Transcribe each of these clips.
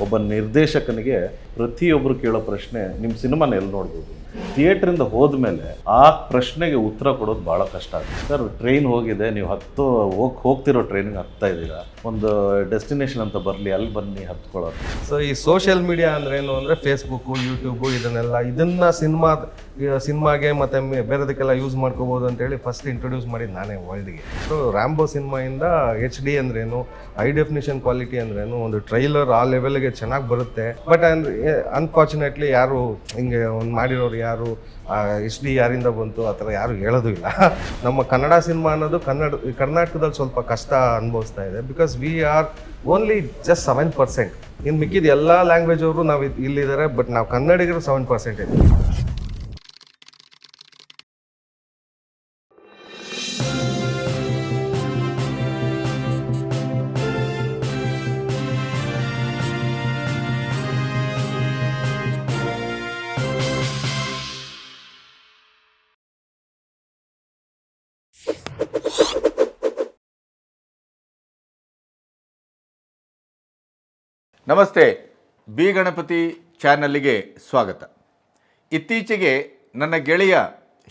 ಒಬ್ಬ ನಿರ್ದೇಶಕನಿಗೆ ಪ್ರತಿಯೊಬ್ಬರು ಕೇಳೋ ಪ್ರಶ್ನೆ, ನಿಮ್ಮ ಸಿನಿಮಾನ ಎಲ್ಲಿ ನೋಡ್ಬೋದು? ಥಿಯೇಟ್ರಿಂದ ಹೋದ್ಮೇಲೆ ಆ ಪ್ರಶ್ನೆಗೆ ಉತ್ತರ ಕೊಡೋದು ಭಾಳ ಕಷ್ಟ ಆಗುತ್ತೆ. ಸರ್, ಟ್ರೈನ್ ಹೋಗಿದೆ, ನೀವು ಹೋಗ್ತಿರೋ ಟ್ರೈನಿಗೆ ಹತ್ತಾ ಇದ್ದೀರಾ, ಒಂದು ಡೆಸ್ಟಿನೇಷನ್ ಅಂತ ಬರಲಿ, ಅಲ್ಲಿ ಬನ್ನಿ ಹತ್ಕೊಳ್ಳೋದು. ಸೊ ಈ ಸೋಷಿಯಲ್ ಮೀಡಿಯಾ ಅಂದ್ರೆ ಏನು ಅಂದರೆ ಫೇಸ್ಬುಕ್ಕು, ಯೂಟ್ಯೂಬು, ಇದನ್ನ ಸಿನಿಮಾಗೆ ಮತ್ತು ಬೇರೆದಕ್ಕೆಲ್ಲ ಯೂಸ್ ಮಾಡ್ಕೋಬೋದು ಅಂತೇಳಿ ಫಸ್ಟ್ ಇಂಟ್ರೊಡ್ಯೂಸ್ ಮಾಡಿದ್ದು ನಾನೇ ವರ್ಲ್ಡ್ಗೆ. ಸೊ ರ್ಯಾಂಬೋ ಸಿನಿಮಾಯಿಂದ HD ಅಂದ್ರೇನು, ಹೈ ಡೆಫಿನಿಷನ್ ಕ್ವಾಲಿಟಿ ಅಂದ್ರೇನು, ಒಂದು ಟ್ರೈಲರ್ ಆ ಲೆವೆಲ್ಗೆ ಚೆನ್ನಾಗಿ ಬರುತ್ತೆ. ಬಟ್ ಅನ್ಫಾರ್ಚುನೇಟ್ಲಿ ಯಾರು ಹಿಂಗೆ ಒಂದು ಮಾಡಿರೋರು ಯಾರು HD ಯಾರಿಂದ ಬಂತು ಆ ಥರ ಯಾರು ಹೇಳೋದು ಇಲ್ಲ. ನಮ್ಮ ಕನ್ನಡ ಸಿನಿಮಾ ಅನ್ನೋದು ಕರ್ನಾಟಕದಲ್ಲಿ ಸ್ವಲ್ಪ ಕಷ್ಟ ಅನುಭವಿಸ್ತಾ ಇದೆ. Because we are only just 7%. ಇನ್ನು ಮಿಕ್ಕಿದ ಎಲ್ಲ ಲ್ಯಾಂಗ್ವೇಜ್ ಅವರು ನಾವು ಇಲ್ಲಿದ್ದಾರೆ, ಬಟ್ ನಾವು ಕನ್ನಡಿಗರು 7% ಇದೆ. ನಮಸ್ತೆ, ಬಿ ಗಣಪತಿ ಚಾನಲ್ಗೆ ಸ್ವಾಗತ. ಇತ್ತೀಚೆಗೆ ನನ್ನ ಗೆಳೆಯ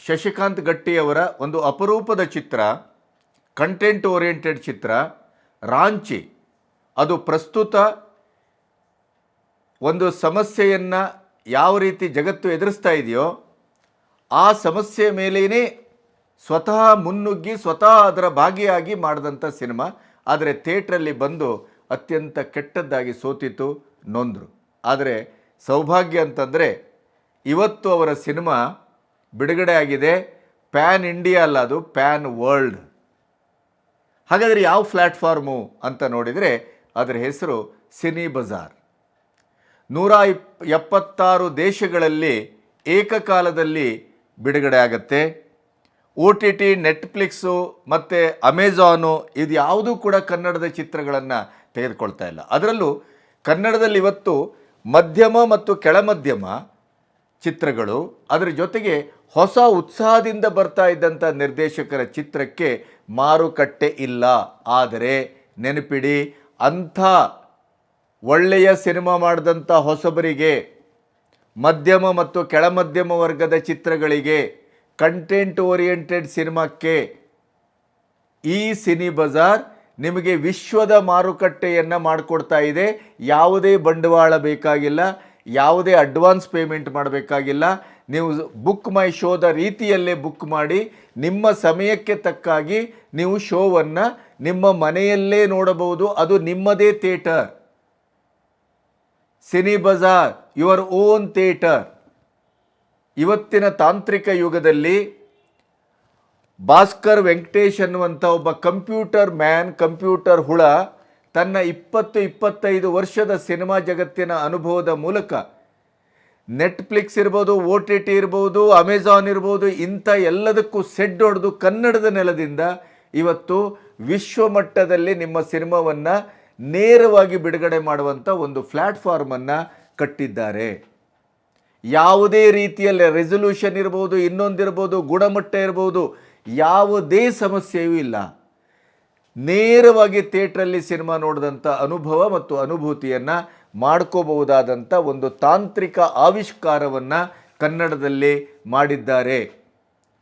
ಶಶಿಕಾಂತ್ ಗಟ್ಟಿಯವರ ಒಂದು ಅಪರೂಪದ ಚಿತ್ರ, ಕಂಟೆಂಟ್ ಓರಿಯೆಂಟೆಡ್ ಚಿತ್ರ ರಾಂಚಿ, ಅದು ಪ್ರಸ್ತುತ ಒಂದು ಸಮಸ್ಯೆಯನ್ನು ಯಾವ ರೀತಿ ಜಗತ್ತು ಎದುರಿಸ್ತಾ ಇದೆಯೋ ಆ ಸಮಸ್ಯೆ ಮೇಲೇನೇ ಸ್ವತಃ ಮುನ್ನುಗ್ಗಿ ಸ್ವತಃ ಅದರ ಭಾಗಿಯಾಗಿ ಮಾಡಿದಂಥ ಸಿನಿಮಾ. ಆದರೆ ಥಿಯೇಟ್ರಲ್ಲಿ ಬಂದು ಅತ್ಯಂತ ಕೆಟ್ಟದ್ದಾಗಿ ಸೋತಿತು, ನೊಂದರು. ಆದರೆ ಸೌಭಾಗ್ಯ ಅಂತಂದರೆ ಇವತ್ತು ಅವರ ಸಿನಿಮಾ ಬಿಡುಗಡೆ ಆಗಿದೆ. ಪ್ಯಾನ್ ಇಂಡಿಯಾ ಅಲ್ಲ, ಅದು ಪ್ಯಾನ್ ವರ್ಲ್ಡ್. ಹಾಗಾದರೆ ಯಾವ ಪ್ಲ್ಯಾಟ್ಫಾರ್ಮು ಅಂತ ನೋಡಿದರೆ ಅದರ ಹೆಸರು ಸಿನಿ ಬಜಾರ್. 176 ದೇಶಗಳಲ್ಲಿ ಏಕಕಾಲದಲ್ಲಿ ಬಿಡುಗಡೆ ಆಗುತ್ತೆ. OTT, ನೆಟ್ಫ್ಲಿಕ್ಸು ಮತ್ತು ಅಮೆಝಾನು ಇದು ಯಾವುದೂ ಕೂಡ ಕನ್ನಡದ ಚಿತ್ರಗಳನ್ನು ತೆಗೆದುಕೊಳ್ತಾ ಇಲ್ಲ. ಅದರಲ್ಲೂ ಕನ್ನಡದಲ್ಲಿ ಇವತ್ತು ಮಧ್ಯಮ ಮತ್ತು ಕೆಳಮಧ್ಯಮ ಚಿತ್ರಗಳು, ಅದರ ಜೊತೆಗೆ ಹೊಸ ಉತ್ಸಾಹದಿಂದ ಬರ್ತಾ ಇದ್ದಂಥ ನಿರ್ದೇಶಕರ ಚಿತ್ರಕ್ಕೆ ಮಾರುಕಟ್ಟೆ ಇಲ್ಲ. ಆದರೆ ನೆನಪಿಡಿ, ಅಂಥ ಒಳ್ಳೆಯ ಸಿನಿಮಾ ಮಾಡಿದಂಥ ಹೊಸಬರಿಗೆ, ಮಧ್ಯಮ ಮತ್ತು ಕೆಳಮಧ್ಯಮ ವರ್ಗದ ಚಿತ್ರಗಳಿಗೆ, ಕಂಟೆಂಟ್ ಓರಿಯೆಂಟೆಡ್ ಸಿನಿಮಾಕ್ಕೆ ಈ ಸಿನಿ ಬಜಾರ್ ನಿಮಗೆ ವಿಶ್ವದ ಮಾರುಕಟ್ಟೆಯನ್ನು ಮಾಡಿಕೊಡ್ತಾ ಇದೆ. ಯಾವುದೇ ಬಂಡವಾಳ ಬೇಕಾಗಿಲ್ಲ, ಯಾವುದೇ ಅಡ್ವಾನ್ಸ್ ಪೇಮೆಂಟ್ ಮಾಡಬೇಕಾಗಿಲ್ಲ. ನೀವು ಬುಕ್ ಮೈ ಶೋದ ರೀತಿಯಲ್ಲೇ ಬುಕ್ ಮಾಡಿ ನಿಮ್ಮ ಸಮಯಕ್ಕೆ ತಕ್ಕಾಗಿ ನೀವು ಶೋವನ್ನು ನಿಮ್ಮ ಮನೆಯಲ್ಲೇ ನೋಡಬಹುದು. ಅದು ನಿಮ್ಮದೇ theatre. Cine Bazaar, your own theatre. ಇವತ್ತಿನ ತಾಂತ್ರಿಕ ಯುಗದಲ್ಲಿ ಭಾಸ್ಕರ್ ವೆಂಕಟೇಶ್ ಅನ್ನುವಂಥ ಒಬ್ಬ ಕಂಪ್ಯೂಟರ್ ಹುಳ ತನ್ನ 20-25 ವರ್ಷದ ಸಿನಿಮಾ ಜಗತ್ತಿನ ಅನುಭವದ ಮೂಲಕ ನೆಟ್ಫ್ಲಿಕ್ಸ್ ಇರ್ಬೋದು, OTT ಇರ್ಬೋದು, ಅಮೆಝಾನ್ ಇರ್ಬೋದು, ಇಂಥ ಎಲ್ಲದಕ್ಕೂ ಸೆಡ್ ಹೊಡೆದು ಕನ್ನಡದ ನೆಲದಿಂದ ಇವತ್ತು ವಿಶ್ವಮಟ್ಟದಲ್ಲಿ ನಿಮ್ಮ ಸಿನಿಮಾವನ್ನು ನೇರವಾಗಿ ಬಿಡುಗಡೆ ಮಾಡುವಂಥ ಒಂದು ಪ್ಲ್ಯಾಟ್ಫಾರ್ಮನ್ನು ಕಟ್ಟಿದ್ದಾರೆ. ಯಾವುದೇ ರೀತಿಯಲ್ಲಿ ರೆಸಲ್ಯೂಷನ್ ಇರ್ಬೋದು, ಇನ್ನೊಂದಿರ್ಬೋದು, ಗುಣಮಟ್ಟ ಇರ್ಬೋದು, ಯಾವುದೇ ಸಮಸ್ಯೆಯೂ ಇಲ್ಲ. ನೇರವಾಗಿ ಥಿಯೇಟ್ರಲ್ಲಿ ಸಿನಿಮಾ ನೋಡಿದಂಥ ಅನುಭವ ಮತ್ತು ಅನುಭೂತಿಯನ್ನು ಮಾಡ್ಕೋಬಹುದಾದಂಥ ಒಂದು ತಾಂತ್ರಿಕ ಆವಿಷ್ಕಾರವನ್ನು ಕನ್ನಡದಲ್ಲಿ ಮಾಡಿದ್ದಾರೆ.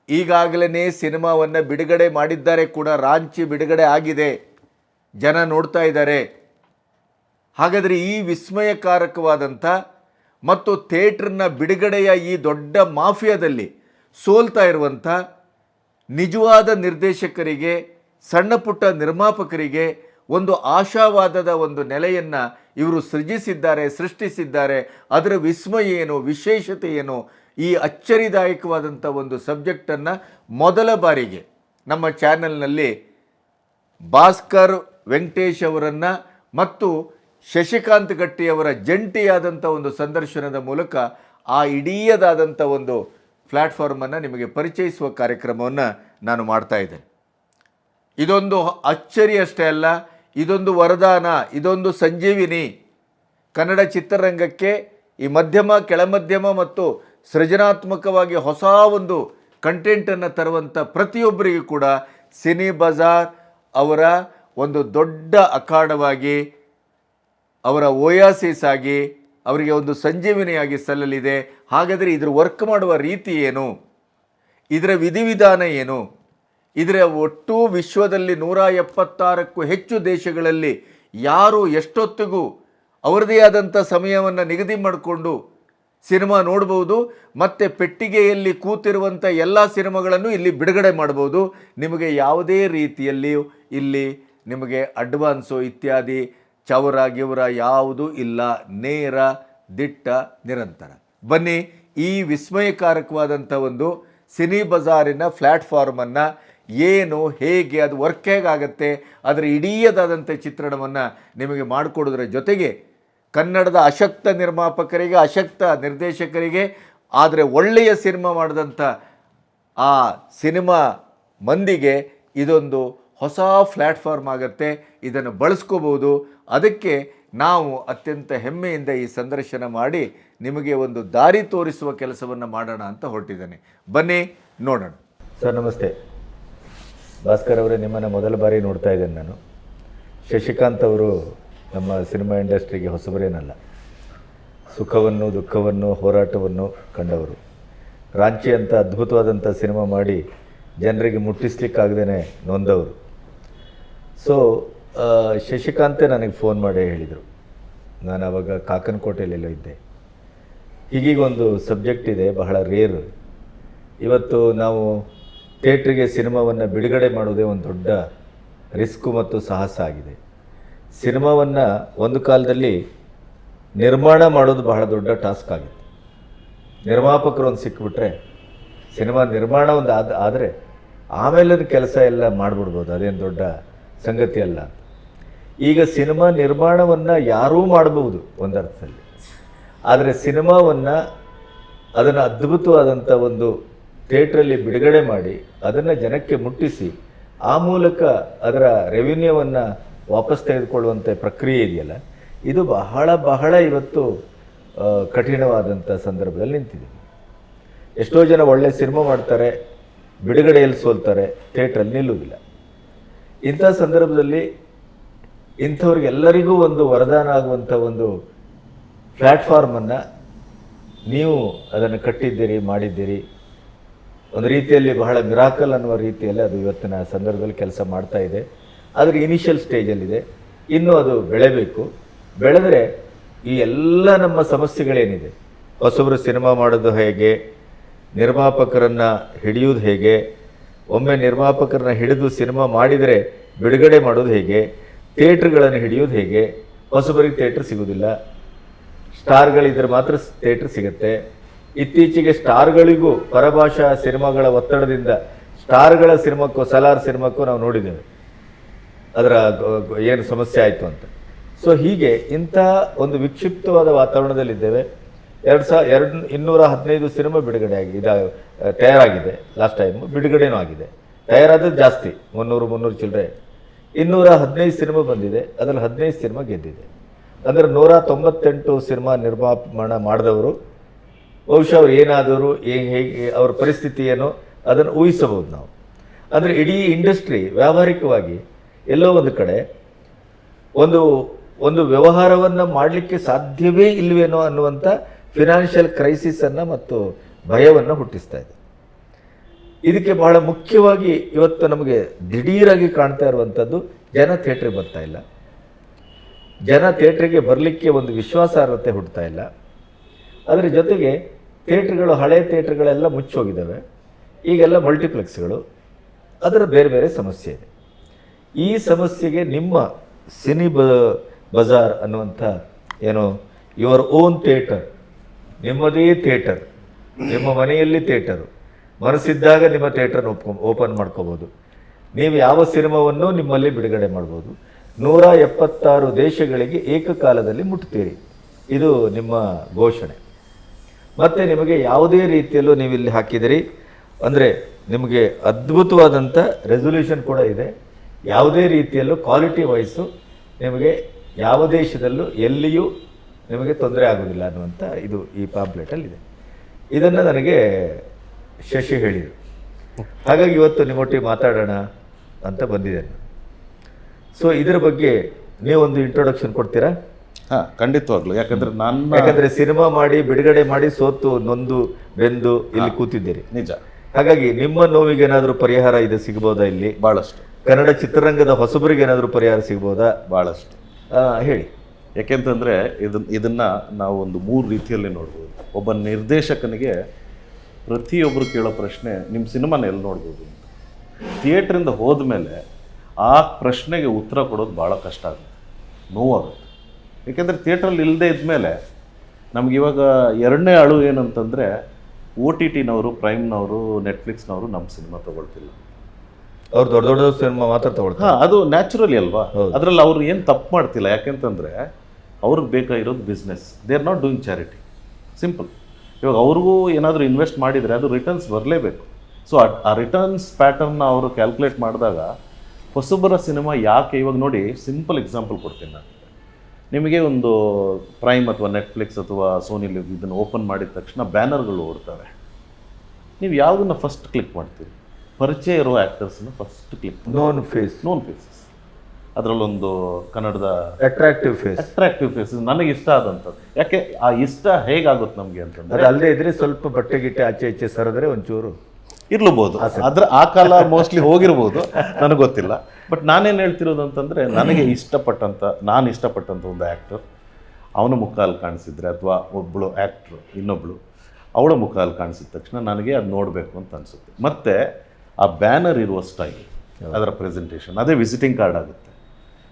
ಈಗಾಗಲೇ ಸಿನಿಮಾವನ್ನು ಬಿಡುಗಡೆ ಮಾಡಿದ್ದಾರೆ ಕೂಡ. ರಾಂಚಿ ಬಿಡುಗಡೆ ಆಗಿದೆ, ಜನ ನೋಡ್ತಾ ಇದ್ದಾರೆ. ಹಾಗಾದರೆ ಈ ವಿಸ್ಮಯಕಾರಕವಾದಂಥ ಮತ್ತು ಥಿಯೇಟ್ರನ್ನ ಬಿಡುಗಡೆಯ ಈ ದೊಡ್ಡ ಮಾಫಿಯಾದಲ್ಲಿ ಸೋಲ್ತಾ ಇರುವಂಥ ನಿಜವಾದ ನಿರ್ದೇಶಕರಿಗೆ, ಸಣ್ಣ ಪುಟ್ಟ ನಿರ್ಮಾಪಕರಿಗೆ ಒಂದು ಆಶಾವಾದದ ಒಂದು ನೆಲೆಯನ್ನು ಇವರು ಸೃಷ್ಟಿಸಿದ್ದಾರೆ. ಅದರ ವಿಸ್ಮಯ ಏನು, ವಿಶೇಷತೆ ಏನು, ಈ ಅಚ್ಚರಿದಾಯಕವಾದಂಥ ಒಂದು ಸಬ್ಜೆಕ್ಟನ್ನು ಮೊದಲ ಬಾರಿಗೆ ನಮ್ಮ ಚಾನೆಲ್ನಲ್ಲಿ ಭಾಸ್ಕರ್ ವೆಂಕಟೇಶ್ ಅವರನ್ನು ಮತ್ತು ಶಶಿಕಾಂತ್ ಗಟ್ಟಿಯವರ ಜಂಟಿಯಾದಂಥ ಒಂದು ಸಂದರ್ಶನದ ಮೂಲಕ ಆ ಇಡೀದಾದಂಥ ಒಂದು ಪ್ಲ್ಯಾಟ್ಫಾರ್ಮನ್ನು ನಿಮಗೆ ಪರಿಚಯಿಸುವ ಕಾರ್ಯಕ್ರಮವನ್ನು ನಾನು ಮಾಡ್ತಾ ಇದ್ದೇನೆ. ಇದೊಂದು ಅಚ್ಚರಿ ಅಷ್ಟೇ ಅಲ್ಲ, ಇದೊಂದು ವರದಾನ, ಇದೊಂದು ಸಂಜೀವಿನಿ. ಕನ್ನಡ ಚಿತ್ರರಂಗಕ್ಕೆ ಈ ಮಧ್ಯಮ, ಕೆಳಮಧ್ಯಮ ಮತ್ತು ಸೃಜನಾತ್ಮಕವಾಗಿ ಹೊಸ ಒಂದು ಕಂಟೆಂಟನ್ನು ತರುವಂಥ ಪ್ರತಿಯೊಬ್ಬರಿಗೂ ಕೂಡ ಸಿನಿ ಬಜಾರ್ ಅವರ ಒಂದು ದೊಡ್ಡ ಅಖಾಡವಾಗಿ ಅವರ ಓಯಾಸಿಸ್ ಆಗಿ ಅವರಿಗೆ ಒಂದು ಸಂಜೀವನಿಯಾಗಿ ಸಲ್ಲಲಿದೆ. ಹಾಗಾದರೆ ಇದ್ರ ವರ್ಕ್ ಮಾಡುವ ರೀತಿ ಏನು, ಇದರ ವಿಧಿವಿಧಾನ ಏನು, ಇದರ ಒಟ್ಟು ವಿಶ್ವದಲ್ಲಿ 176ಕ್ಕೂ ಹೆಚ್ಚು ದೇಶಗಳಲ್ಲಿ ಯಾರು ಎಷ್ಟೊತ್ತಿಗೂ ಅವರದೇ ಆದಂಥ ಸಮಯವನ್ನು ನಿಗದಿ ಮಾಡಿಕೊಂಡು ಸಿನಿಮಾ ನೋಡ್ಬೋದು. ಮತ್ತು ಪೆಟ್ಟಿಗೆಯಲ್ಲಿ ಕೂತಿರುವಂಥ ಎಲ್ಲ ಸಿನಿಮಾಗಳನ್ನು ಇಲ್ಲಿ ಬಿಡುಗಡೆ ಮಾಡ್ಬೋದು. ನಿಮಗೆ ಯಾವುದೇ ರೀತಿಯಲ್ಲಿಯೂ ಇಲ್ಲಿ ನಿಮಗೆ ಅಡ್ವಾನ್ಸು ಇತ್ಯಾದಿ ಚವರ ಗಿವರ ಯಾವುದೂ ಇಲ್ಲ. ನೇರ ದಿಟ್ಟ ನಿರಂತರ. ಬನ್ನಿ, ಈ ವಿಸ್ಮಯಕಾರಕವಾದಂಥ ಒಂದು ಸಿನಿ ಬಜಾರಿನ ಪ್ಲ್ಯಾಟ್ಫಾರ್ಮನ್ನು ಏನು, ಹೇಗೆ, ಅದು ವರ್ಕ್ ಹೇಗಾಗತ್ತೆ, ಅದರ ಇಡೀದಾದಂಥ ಚಿತ್ರಣವನ್ನು ನಿಮಗೆ ಮಾಡಿಕೊಡೋದ್ರ ಜೊತೆಗೆ ಕನ್ನಡದ ಅಶಕ್ತ ನಿರ್ಮಾಪಕರಿಗೆ, ಅಶಕ್ತ ನಿರ್ದೇಶಕರಿಗೆ, ಆದರೆ ಒಳ್ಳೆಯ ಸಿನಿಮಾ ಮಾಡಿದಂಥ ಆ ಸಿನಿಮಾ ಮಂದಿಗೆ ಇದೊಂದು ಹೊಸ ಪ್ಲ್ಯಾಟ್ಫಾರ್ಮ್ ಆಗುತ್ತೆ. ಇದನ್ನು ಬಳಸ್ಕೋಬೋದು. ಅದಕ್ಕೆ ನಾವು ಅತ್ಯಂತ ಹೆಮ್ಮೆಯಿಂದ ಈ ಸಂದರ್ಶನ ಮಾಡಿ ನಿಮಗೆ ಒಂದು ದಾರಿ ತೋರಿಸುವ ಕೆಲಸವನ್ನು ಮಾಡೋಣ ಅಂತ ಹೊರಟಿದ್ದೇನೆ. ಬನ್ನಿ ನೋಡೋಣ. ಸರ್ ನಮಸ್ತೆ. ಭಾಸ್ಕರ್ ಅವರೇ, ನಿಮ್ಮನ್ನು ಮೊದಲ ಬಾರಿ ನೋಡ್ತಾ ಇದ್ದೇನೆ ನಾನು. ಶಶಿಕಾಂತ್ ಅವರು ನಮ್ಮ ಸಿನಿಮಾ ಇಂಡಸ್ಟ್ರಿಗೆ ಹೊಸಬರೇನಲ್ಲ. ಸುಖವನ್ನು ದುಃಖವನ್ನು ಹೋರಾಟವನ್ನು ಕಂಡವರು. ರಾಂಚಿ ಅಂತ ಅದ್ಭುತವಾದಂಥ ಸಿನಿಮಾ ಮಾಡಿ ಜನರಿಗೆ ಮುಟ್ಟಿಸ್ಲಿಕ್ಕಾಗದೇ ನೊಂದವರು. ಸೊ ಶಶಿಕಾಂತೇ ನನಗೆ ಫೋನ್ ಮಾಡಿ ಹೇಳಿದರು. ನಾನು ಆವಾಗ ಕಾಕನಕೋಟೆಯಲ್ಲೆಲ್ಲೋ ಇದ್ದೆ. ಹೀಗೀಗೊಂದು ಸಬ್ಜೆಕ್ಟ್ ಇದೆ, ಬಹಳ ರೇರ್. ಇವತ್ತು ನಾವು ಥಿಯೇಟ್ರಿಗೆ ಸಿನಿಮಾವನ್ನು ಬಿಡುಗಡೆ ಮಾಡೋದೇ ಒಂದು ದೊಡ್ಡ ರಿಸ್ಕು ಮತ್ತು ಸಾಹಸ ಆಗಿದೆ. ಸಿನಿಮಾವನ್ನು ಒಂದು ಕಾಲದಲ್ಲಿ ನಿರ್ಮಾಣ ಮಾಡೋದು ಬಹಳ ದೊಡ್ಡ ಟಾಸ್ಕ್ ಆಗಿತ್ತು. ನಿರ್ಮಾಪಕರು ಒಂದು ಸಿಕ್ಕಿಬಿಟ್ರೆ ಸಿನಿಮಾ ನಿರ್ಮಾಣ ಒಂದು ಆದರೆ ಆಮೇಲೆ ಅದು ಕೆಲಸ ಎಲ್ಲ ಮಾಡಿಬಿಡ್ಬೋದು, ಅದೇನು ದೊಡ್ಡ ಸಂಗತಿ ಅಲ್ಲ. ಈಗ ಸಿನಿಮಾ ನಿರ್ಮಾಣವನ್ನು ಯಾರೂ ಮಾಡಬಹುದು ಒಂದರ್ಥದಲ್ಲಿ, ಆದರೆ ಸಿನಿಮಾವನ್ನು ಅದನ್ನು ಅದ್ಭುತವಾದಂಥ ಒಂದು ಥಿಯೇಟ್ರಲ್ಲಿ ಬಿಡುಗಡೆ ಮಾಡಿ ಅದನ್ನು ಜನಕ್ಕೆ ಮುಟ್ಟಿಸಿ ಆ ಮೂಲಕ ಅದರ ರೆವಿನ್ಯೂವನ್ನು ವಾಪಸ್ ತೆಗೆದುಕೊಳ್ಳುವಂಥ ಪ್ರಕ್ರಿಯೆ ಇದೆಯಲ್ಲ, ಇದು ಬಹಳ ಬಹಳ ಇವತ್ತು ಕಠಿಣವಾದಂಥ ಸಂದರ್ಭದಲ್ಲಿ ನಿಂತಿದೆ. ಎಷ್ಟೋ ಜನ ಒಳ್ಳೆ ಸಿನಿಮಾ ಮಾಡ್ತಾರೆ, ಬಿಡುಗಡೆಯಲ್ಲಿ ಸೋಲ್ತಾರೆ, ಥಿಯೇಟ್ರಲ್ಲಿ ನಿಲ್ಲುವುದಿಲ್ಲ. ಇಂಥ ಸಂದರ್ಭದಲ್ಲಿ ಇಂಥವ್ರಿಗೆಲ್ಲರಿಗೂ ಒಂದು ವರದಾನ ಆಗುವಂಥ ಒಂದು ಪ್ಲ್ಯಾಟ್ಫಾರ್ಮನ್ನು ನೀವು ಅದನ್ನು ಕಟ್ಟಿದ್ದೀರಿ, ಮಾಡಿದ್ದೀರಿ. ಒಂದು ರೀತಿಯಲ್ಲಿ ಬಹಳ ಮಿರಾಕಲ್ ಅನ್ನುವ ರೀತಿಯಲ್ಲಿ ಅದು ಇವತ್ತಿನ ಸಂದರ್ಭದಲ್ಲಿ ಕೆಲಸ ಮಾಡ್ತಾ ಇದೆ. ಆದರೆ ಇನಿಷಿಯಲ್ ಸ್ಟೇಜಲ್ಲಿದೆ, ಇನ್ನೂ ಅದು ಬೆಳೆಬೇಕು. ಬೆಳೆದರೆ ಈ ಎಲ್ಲ ನಮ್ಮ ಸಮಸ್ಯೆಗಳೇನಿದೆ, ಹೊಸಬರು ಸಿನಿಮಾ ಮಾಡೋದು ಹೇಗೆ, ನಿರ್ಮಾಪಕರನ್ನು ಹಿಡಿಯೋದು ಹೇಗೆ, ಒಮ್ಮೆ ನಿರ್ಮಾಪಕರನ್ನ ಹಿಡಿದು ಸಿನಿಮಾ ಮಾಡಿದರೆ ಬಿಡುಗಡೆ ಮಾಡೋದು ಹೇಗೆ, ಥಿಯೇಟ್ರ್ಗಳನ್ನು ಹಿಡಿಯೋದು ಹೇಗೆ, ಹೊಸಬರಿಗೆ ಥಿಯೇಟ್ರ್ ಸಿಗೋದಿಲ್ಲ, ಸ್ಟಾರ್ಗಳಿದ್ರೆ ಮಾತ್ರ ಥಿಯೇಟ್ರ್ ಸಿಗುತ್ತೆ. ಇತ್ತೀಚೆಗೆ ಸ್ಟಾರ್ಗಳಿಗೂ ಪರಭಾಷಾ ಸಿನಿಮಾಗಳ ಒತ್ತಡದಿಂದ ಸ್ಟಾರ್ಗಳ ಸಿನಿಮಾಕ್ಕೂ ಸಲಾರ್ ಸಿನಿಮಾಕ್ಕೂ ನಾವು ನೋಡಿದ್ದೇವೆ ಅದರ ಏನು ಸಮಸ್ಯೆ ಆಯಿತು ಅಂತ. ಸೊ ಹೀಗೆ ಇಂಥ ಒಂದು ವಿಕ್ಷಿಪ್ತವಾದ ವಾತಾವರಣದಲ್ಲಿದ್ದೇವೆ. 215 ಸಿನಿಮಾ ಬಿಡುಗಡೆ ತಯಾರಾಗಿದೆ. ಲಾಸ್ಟ್ ಟೈಮ್ ಬಿಡುಗಡೆನೂ ಆಗಿದೆ. ತಯಾರಾದದ್ದು ಜಾಸ್ತಿ, 300 ಚಿಲ್ಲರೆ. 215 ಸಿನಿಮಾ ಬಂದಿದೆ, ಅದರಲ್ಲಿ 15 ಸಿನಿಮಾ ಗೆದ್ದಿದೆ. ಅಂದರೆ 198 ಸಿನಿಮಾ ನಿರ್ಮಾಣ ಮಾಡಿದವರು ಬಹುಶಃ ಅವ್ರು ಏನಾದರೂ ಹೇಗೆ ಅವ್ರ ಪರಿಸ್ಥಿತಿ ಏನೋ ಅದನ್ನು ಊಹಿಸಬಹುದು ನಾವು. ಅಂದರೆ ಇಡೀ ಇಂಡಸ್ಟ್ರಿ ವ್ಯಾವಹಾರಿಕವಾಗಿ ಎಲ್ಲೋ ಒಂದು ಕಡೆ ಒಂದು ವ್ಯವಹಾರವನ್ನು ಮಾಡಲಿಕ್ಕೆ ಸಾಧ್ಯವೇ ಇಲ್ಲವೇನೋ ಅನ್ನುವಂಥ ಫಿನಾನ್ಷಿಯಲ್ ಕ್ರೈಸಿಸನ್ನು ಮತ್ತು ಭಯವನ್ನು ಹುಟ್ಟಿಸ್ತಾ ಇದೆ. ಇದಕ್ಕೆ ಬಹಳ ಮುಖ್ಯವಾಗಿ ಇವತ್ತು ನಮಗೆ ದಿಢೀರಾಗಿ ಕಾಣ್ತಾ ಇರುವಂಥದ್ದು, ಜನ ಥಿಯೇಟ್ರಿಗೆ ಬರ್ತಾ ಇಲ್ಲ. ಜನ ಥಿಯೇಟ್ರಿಗೆ ಬರಲಿಕ್ಕೆ ಒಂದು ವಿಶ್ವಾಸಾರ್ಹತೆ ಹುಡ್ತಾ ಇಲ್ಲ. ಅದರ ಜೊತೆಗೆ ಥಿಯೇಟ್ರ್ಗಳು, ಹಳೆಯ ಥಿಯೇಟ್ರ್ಗಳೆಲ್ಲ ಮುಚ್ಚೋಗಿದ್ದಾವೆ. ಈಗೆಲ್ಲ ಮಲ್ಟಿಪ್ಲೆಕ್ಸ್ಗಳು, ಅದರ ಬೇರೆ ಬೇರೆ ಸಮಸ್ಯೆ ಇದೆ. ಈ ಸಮಸ್ಯೆಗೆ ನಿಮ್ಮ ಸಿನಿ ಬಜಾರ್ ಅನ್ನುವಂಥ ಏನು ಯುವರ್ ಓನ್ ಥಿಯೇಟರ್, ನಿಮ್ಮದೇ ಥಿಯೇಟರ್, ನಿಮ್ಮ ಮನೆಯಲ್ಲಿ ಥಿಯೇಟರು, ಮನಸ್ಸಿದ್ದಾಗ ನಿಮ್ಮ ಥಿಯೇಟರ್ನ ಓಪನ್ ಮಾಡ್ಕೋಬೋದು. ನೀವು ಯಾವ ಸಿನಿಮಾವನ್ನು ನಿಮ್ಮಲ್ಲಿ ಬಿಡುಗಡೆ ಮಾಡ್ಬೋದು. 176 ದೇಶಗಳಿಗೆ ಏಕಕಾಲದಲ್ಲಿ ಮುಟ್ತೀರಿ. ಇದು ನಿಮ್ಮ ಘೋಷಣೆ. ಮತ್ತು ನಿಮಗೆ ಯಾವುದೇ ರೀತಿಯಲ್ಲೂ ನೀವು ಇಲ್ಲಿ ಹಾಕಿದಿರಿ ಅಂದರೆ ನಿಮಗೆ ಅದ್ಭುತವಾದಂಥ ರೆಸೊಲ್ಯೂಷನ್ ಕೂಡ ಇದೆ. ಯಾವುದೇ ರೀತಿಯಲ್ಲೂ ಕ್ವಾಲಿಟಿ ವೈಸು ನಿಮಗೆ ಯಾವ ದೇಶದಲ್ಲೂ ಎಲ್ಲಿಯೂ ನಿಮಗೆ ತೊಂದರೆ ಆಗೋದಿಲ್ಲ ಅನ್ನುವಂಥ ಇದು ಈ ಪಾಂಪ್ಲೆಟಲ್ಲಿದೆ. ಇದನ್ನು ನನಗೆ ಶಶಿ ಹೇಳಿದರು. ಹಾಗಾಗಿ ಇವತ್ತು ನಿಮ್ಮೊಟ್ಟಿಗೆ ಮಾತಾಡೋಣ ಅಂತ ಬಂದಿದ್ದೇನೆ. ಸೊ ಇದರ ಬಗ್ಗೆ ನೀವೊಂದು ಇಂಟ್ರೊಡಕ್ಷನ್ ಕೊಡ್ತೀರಾ? ಖಂಡಿತವಾಗ್ಲು. ಯಾಕಂದ್ರೆ ಯಾಕಂದ್ರೆ ಸಿನಿಮಾ ಮಾಡಿ ಬಿಡುಗಡೆ ಮಾಡಿ ಸೋತು ನೊಂದು ಬೆಂದು ಇಲ್ಲಿ ಕೂತಿದ್ದೀರಿ. ನಿಜ. ಹಾಗಾಗಿ ನಿಮ್ಮ ನೋವಿಗೆ ಏನಾದರೂ ಪರಿಹಾರ ಇದು ಸಿಗ್ಬೋದಾ ಇಲ್ಲಿ? ಭಾಳಷ್ಟು. ಕನ್ನಡ ಚಿತ್ರರಂಗದ ಹೊಸಬರಿಗೆ ಏನಾದರೂ ಪರಿಹಾರ ಸಿಗ್ಬೋದಾ? ಭಾಳಷ್ಟು. ಹೇಳಿ. ಯಾಕೆಂತಂದರೆ ಇದನ್ನ ನಾವು ಒಂದು 3 ರೀತಿಯಲ್ಲಿ ನೋಡ್ಬೋದು. ಒಬ್ಬ ನಿರ್ದೇಶಕನಿಗೆ ಪ್ರತಿಯೊಬ್ಬರು ಕೇಳೋ ಪ್ರಶ್ನೆ, ನಿಮ್ಮ ಸಿನಿಮಾನ ಎಲ್ಲಿ ನೋಡ್ಬೋದು ಅಂತ. ಥಿಯೇಟ್ರಿಂದ ಹೋದ್ಮೇಲೆ ಆ ಪ್ರಶ್ನೆಗೆ ಉತ್ತರ ಕೊಡೋದು ಭಾಳ ಕಷ್ಟ ಆಗುತ್ತೆ, ನೋವಾಗುತ್ತೆ. ಏಕೆಂದರೆ ಥಿಯೇಟ್ರಲ್ಲಿ ಇಲ್ಲದೆ ಇದ್ಮೇಲೆ ನಮಗಿವಾಗ ಎರಡನೇ ಅಳು ಏನಂತಂದರೆ OTTನವರು, ಪ್ರೈಮ್ನವರು, ನೆಟ್ಫ್ಲಿಕ್ಸ್ನವರು ನಮ್ಮ ಸಿನಿಮಾ ತೊಗೊಳ್ತಿಲ್ಲ. ಅವ್ರು ದೊಡ್ಡ ದೊಡ್ಡ ಸಿನಿಮಾ ಮಾತ್ರ ತೊಗೊಳ್ತಾರೆ. ಅದು ನ್ಯಾಚುರಲಿ ಅಲ್ವಾ. ಅದರಲ್ಲಿ ಅವ್ರು ಏನು ತಪ್ಪು ಮಾಡ್ತಿಲ್ಲ. ಯಾಕೆಂತಂದರೆ ಅವ್ರಿಗೆ ಬೇಕಾಗಿರೋದು business. They are not doing charity. Simple. ಇವಾಗ ಅವ್ರಿಗೂ ಏನಾದರೂ ಇನ್ವೆಸ್ಟ್ ಮಾಡಿದರೆ ಅದು ರಿಟರ್ನ್ಸ್ ಬರಲೇಬೇಕು. ಸೊ ಆ ರಿಟರ್ನ್ಸ್ ಪ್ಯಾಟರ್ನ್ನ ಅವರು ಕ್ಯಾಲ್ಕುಲೇಟ್ ಮಾಡಿದಾಗ ಹೊಸಬರ ಸಿನಿಮಾ ಯಾಕೆ, ಇವಾಗ ನೋಡಿ ಸಿಂಪಲ್ ಎಕ್ಸಾಂಪಲ್ ಕೊಡ್ತೀನಿ ನಾನು. ನಿಮಗೆ ಒಂದು ಪ್ರೈಮ್ ಅಥವಾ ನೆಟ್ಫ್ಲಿಕ್ಸ್ ಅಥವಾ ಸೋನಿ ಲಿವ್ ಇದನ್ನು ಓಪನ್ ಮಾಡಿದ ತಕ್ಷಣ ಬ್ಯಾನರ್ಗಳು ಓಡ್ತವೆ. ನೀವು ಯಾವುದನ್ನು ಫಸ್ಟ್ ಕ್ಲಿಕ್ ಮಾಡ್ತೀರಿ? ಪರಿಚಯ ಇರೋ ಆ್ಯಕ್ಟರ್ಸನ್ನು ಫಸ್ಟ್ ಕ್ಲಿಕ್. Known faces. ಅದರಲ್ಲೊಂದು ಕನ್ನಡದ ಅಟ್ರಾಕ್ಟಿವ್ ಫೇಸ್ ನನಗೆ ಇಷ್ಟ ಆದಂಥದ್ದು. ಯಾಕೆ ಆ ಇಷ್ಟ ಹೇಗಾಗುತ್ತೆ ನಮಗೆ ಅಂತಂದರೆ, ಅದು ಅಲ್ಲದೆ ಇದ್ರೆ ಸ್ವಲ್ಪ ಬಟ್ಟೆ ಗಿಟ್ಟೆ ಆಚೆ ಈಚೆ ಸರಿದ್ರೆ ಒಂಚೂರು ಇರ್ಲಬಹುದು. ಆ ಕಾಲ ಮೋಸ್ಟ್ಲಿ ಹೋಗಿರ್ಬೋದು, ನನಗೆ ಗೊತ್ತಿಲ್ಲ. ಬಟ್ ನಾನೇನು ಹೇಳ್ತಿರೋದು ಅಂತಂದರೆ, ನನಗೆ ನಾನು ಇಷ್ಟಪಟ್ಟಂಥ ಒಂದು ಆ್ಯಕ್ಟರ್ ಅವನ ಮುಖದಲ್ಲಿ ಕಾಣಿಸಿದ್ರೆ, ಅಥವಾ ಒಬ್ಬಳು ಆ್ಯಕ್ಟ್ರು ಇನ್ನೊಬ್ಬಳು ಅವಳ ಮುಖದಲ್ಲಿ ಕಾಣಿಸಿದ ತಕ್ಷಣ ನನಗೆ ಅದು ನೋಡಬೇಕು ಅಂತ ಅನಿಸುತ್ತೆ. ಮತ್ತು ಆ ಬ್ಯಾನರ್ ಇರುವ ಸ್ಟೈಲ್, ಅದರ ಪ್ರೆಸೆಂಟೇಷನ್, ಅದೇ ವಿಸಿಟಿಂಗ್ ಕಾರ್ಡ್ ಆಗುತ್ತೆ.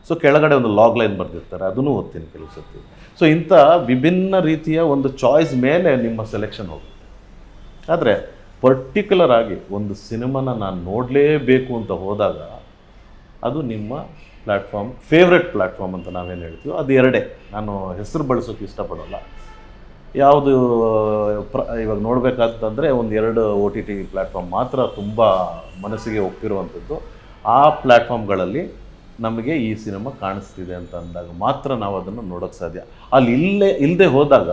ಸೊ ಕೆಳಗಡೆ ಒಂದು ಲಾಗ್ ಲೈನ್ ಬರೆದಿರ್ತಾರೆ, ಅದನ್ನು ಓದ್ತೀನಿ ಕೆಲವು ಸತಿ. ಸೊ ಇಂಥ ವಿಭಿನ್ನ ರೀತಿಯ ಒಂದು ಚಾಯ್ಸ್ ಮೇಲೆ ನಿಮ್ಮ ಸೆಲೆಕ್ಷನ್ ಹೋಗುತ್ತೆ. ಆದರೆ ಪರ್ಟಿಕ್ಯುಲರ್ ಆಗಿ ಒಂದು ಸಿನಿಮಾನ ನಾನು ನೋಡಲೇಬೇಕು ಅಂತ ಹೋದಾಗ ಅದು ನಿಮ್ಮ ಪ್ಲ್ಯಾಟ್ಫಾರ್ಮ್, ಫೇವ್ರೆಟ್ ಪ್ಲ್ಯಾಟ್ಫಾರ್ಮ್ ಅಂತ ನಾವೇನು ಹೇಳ್ತೀವೋ ಅದು ಎರಡೇ. ನಾನು ಹೆಸರು ಬಳಸೋಕ್ಕೆ ಇಷ್ಟಪಡೋಲ್ಲ. ಯಾವುದು ಇವಾಗ ನೋಡಬೇಕಾದಂದರೆ ಒಂದು 2 OTT ಪ್ಲ್ಯಾಟ್ಫಾರ್ಮ್ ಮಾತ್ರ ತುಂಬ ಮನಸ್ಸಿಗೆ ಒಪ್ಪಿರುವಂಥದ್ದು. ಆ ಪ್ಲ್ಯಾಟ್ಫಾರ್ಮ್ಗಳಲ್ಲಿ ನಮಗೆ ಈ ಸಿನಿಮಾ ಕಾಣಿಸ್ತಿದೆ ಅಂತ ಅಂದಾಗ ಮಾತ್ರ ನಾವು ಅದನ್ನು ನೋಡೋಕ್ಕೆ ಸಾಧ್ಯ. ಅಲ್ಲಿ ಇಲ್ಲದೆ ಹೋದಾಗ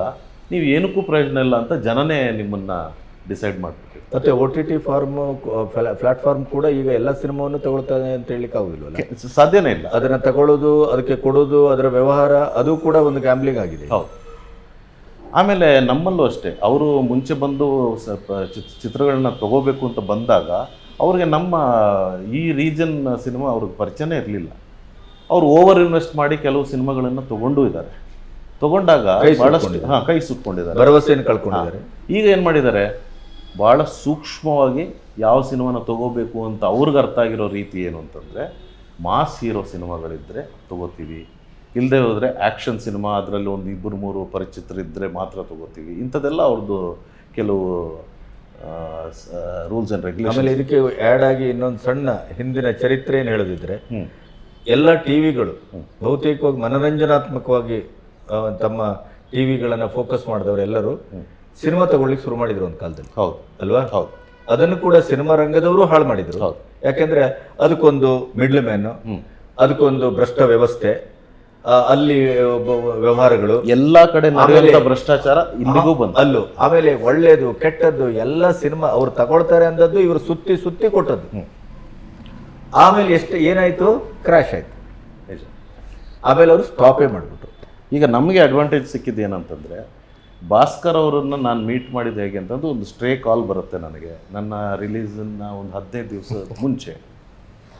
ನೀವು ಏನಕ್ಕೂ ಪ್ರಯೋಜನ ಇಲ್ಲ ಅಂತ ಜನನೇ ನಿಮ್ಮನ್ನು ಡಿಸೈಡ್ ಮಾಡಿಬಿಡ್ತೀವಿ. ಮತ್ತು OTT ಪ್ಲಾಟ್ಫಾರ್ಮ್ ಕೂಡ ಈಗ ಎಲ್ಲ ಸಿನಿಮಾವನ್ನು ತಗೊಳ್ತಾನೆ ಅಂತ ಹೇಳಲಿಕ್ಕೆ ಆಗೋದಿಲ್ವಲ್ಲ? ಸಾಧ್ಯನೇ ಇಲ್ಲ. ಅದನ್ನು ತಗೊಳ್ಳೋದು, ಅದಕ್ಕೆ ಕೊಡೋದು, ಅದರ ವ್ಯವಹಾರ, ಅದು ಕೂಡ ಒಂದು ಗ್ಯಾಮ್ಲಿಂಗ್ ಆಗಿದೆ. ಹೌದು. ಆಮೇಲೆ ನಮ್ಮಲ್ಲೂ ಅಷ್ಟೇ, ಅವರು ಮುಂಚೆ ಬಂದು ಚಿತ್ರಗಳನ್ನ ತಗೋಬೇಕು ಅಂತ ಬಂದಾಗ ಅವ್ರಿಗೆ ನಮ್ಮ ಈ ರೀಜನ್ ಸಿನಿಮಾ ಅವ್ರಿಗೆ ಪರಿಚಯನೇ ಇರಲಿಲ್ಲ. ಅವರು ಓವರ್ ಇನ್ವೆಸ್ಟ್ ಮಾಡಿ ಕೆಲವು ಸಿನಿಮಾಗಳನ್ನು ತಗೊಂಡೂ ಇದ್ದಾರೆ. ತಗೊಂಡಾಗ ಭಾಳಷ್ಟು ಕೈ ಸುಟ್ಕೊಂಡಿದ್ದಾರೆ, ಭರವಸೆಯನ್ನು ಕಳ್ಕೊಂಡಿದ್ದಾರೆ. ಈಗ ಏನು ಮಾಡಿದ್ದಾರೆ, ಭಾಳ ಸೂಕ್ಷ್ಮವಾಗಿ ಯಾವ ಸಿನಿಮಾನ ತಗೋಬೇಕು ಅಂತ ಅವ್ರಿಗೆ ಅರ್ಥ ಆಗಿರೋ ರೀತಿ ಏನು ಅಂತಂದರೆ, ಮಾಸ್ ಹೀರೋ ಸಿನಿಮಾಗಳಿದ್ದರೆ ತಗೋತೀವಿ, ಇಲ್ಲದೆ ಹೋದರೆ ಆ್ಯಕ್ಷನ್ ಸಿನಿಮಾ, ಅದರಲ್ಲಿ ಒಂದು 2-3 ಪರಿಚಿತರಿದ್ದರೆ ಮಾತ್ರ ತಗೋತೀವಿ. ಇಂಥದ್ದೆಲ್ಲ ಅವ್ರದ್ದು ಕೆಲವು ರೂಲ್ಸ್ ಆ್ಯಂಡ್ ರೆಗ್ಯುಲೇಷನ್. ಆಮೇಲೆ ಇದಕ್ಕೆ ಆ್ಯಡ್ ಆಗಿ ಇನ್ನೊಂದು ಸಣ್ಣ ಹಿಂದಿನ ಚರಿತ್ರೆಯನ್ನು ಹೇಳೋದಿದ್ರೆ, ಎಲ್ಲ ಟಿವಿಗಳು ಬಹುತೇಕವಾಗಿ ಮನರಂಜನಾತ್ಮಕವಾಗಿ ತಮ್ಮ ಟಿವಿಗಳನ್ನು ಫೋಕಸ್ ಮಾಡಿದವರೆಲ್ಲರೂ ಸಿನಿಮಾ ತಗೊಳ್ಳಿಕ್ಕೆ ಶುರು ಮಾಡಿದ್ರು ಒಂದು ಕಾಲದಲ್ಲಿ. ಹೌದು ಅಲ್ವಾ? ಹೌದು. ಅದನ್ನು ಕೂಡ ಸಿನಿಮಾ ರಂಗದವರು ಹಾಳು ಮಾಡಿದ್ರು. ಹೌದು. ಯಾಕೆಂದ್ರೆ ಅದಕ್ಕೊಂದು ಮಿಡ್ಲ್ ಮ್ಯಾನ್, ಅದಕ್ಕೊಂದು ಭ್ರಷ್ಟ ವ್ಯವಸ್ಥೆ, ಅಲ್ಲಿ ವ್ಯವಹಾರಗಳು ಎಲ್ಲ ಕಡೆ ಭ್ರಷ್ಟಾಚಾರ ಇಲ್ಲಿಗೂ ಬಂತು. ಅಲ್ಲೂ ಆಮೇಲೆ ಒಳ್ಳೇದು ಕೆಟ್ಟದ್ದು ಎಲ್ಲ ಸಿನಿಮಾ ಅವ್ರು ತಗೊಳ್ತಾರೆ ಅಂದದ್ದು ಇವರು ಸುತ್ತಿ ಸುತ್ತಿ ಕೊಟ್ಟದ್ದು. ಆಮೇಲೆ ಏನಾಯ್ತು, ಕ್ರ್ಯಾಶ್ ಆಯ್ತು. ಆಮೇಲೆ ಅವರು ಸ್ಟಾಪೇ ಮಾಡಿಬಿಟ್ರು. ಈಗ ನಮಗೆ ಅಡ್ವಾಂಟೇಜ್ ಸಿಕ್ಕಿದ್ದು ಏನಂತಂದರೆ, ಭಾಸ್ಕರ್ ಅವರನ್ನು ನಾನು ಮೀಟ್ ಮಾಡಿದ್ದು ಹೇಗೆ ಅಂತಂದು ಒಂದು ಸ್ಟ್ರೇ ಕಾಲ್ ಬರುತ್ತೆ ನನಗೆ. ನನ್ನ ರಿಲೀಸನ್ನು ಒಂದು 15 ದಿವಸ ಮುಂಚೆ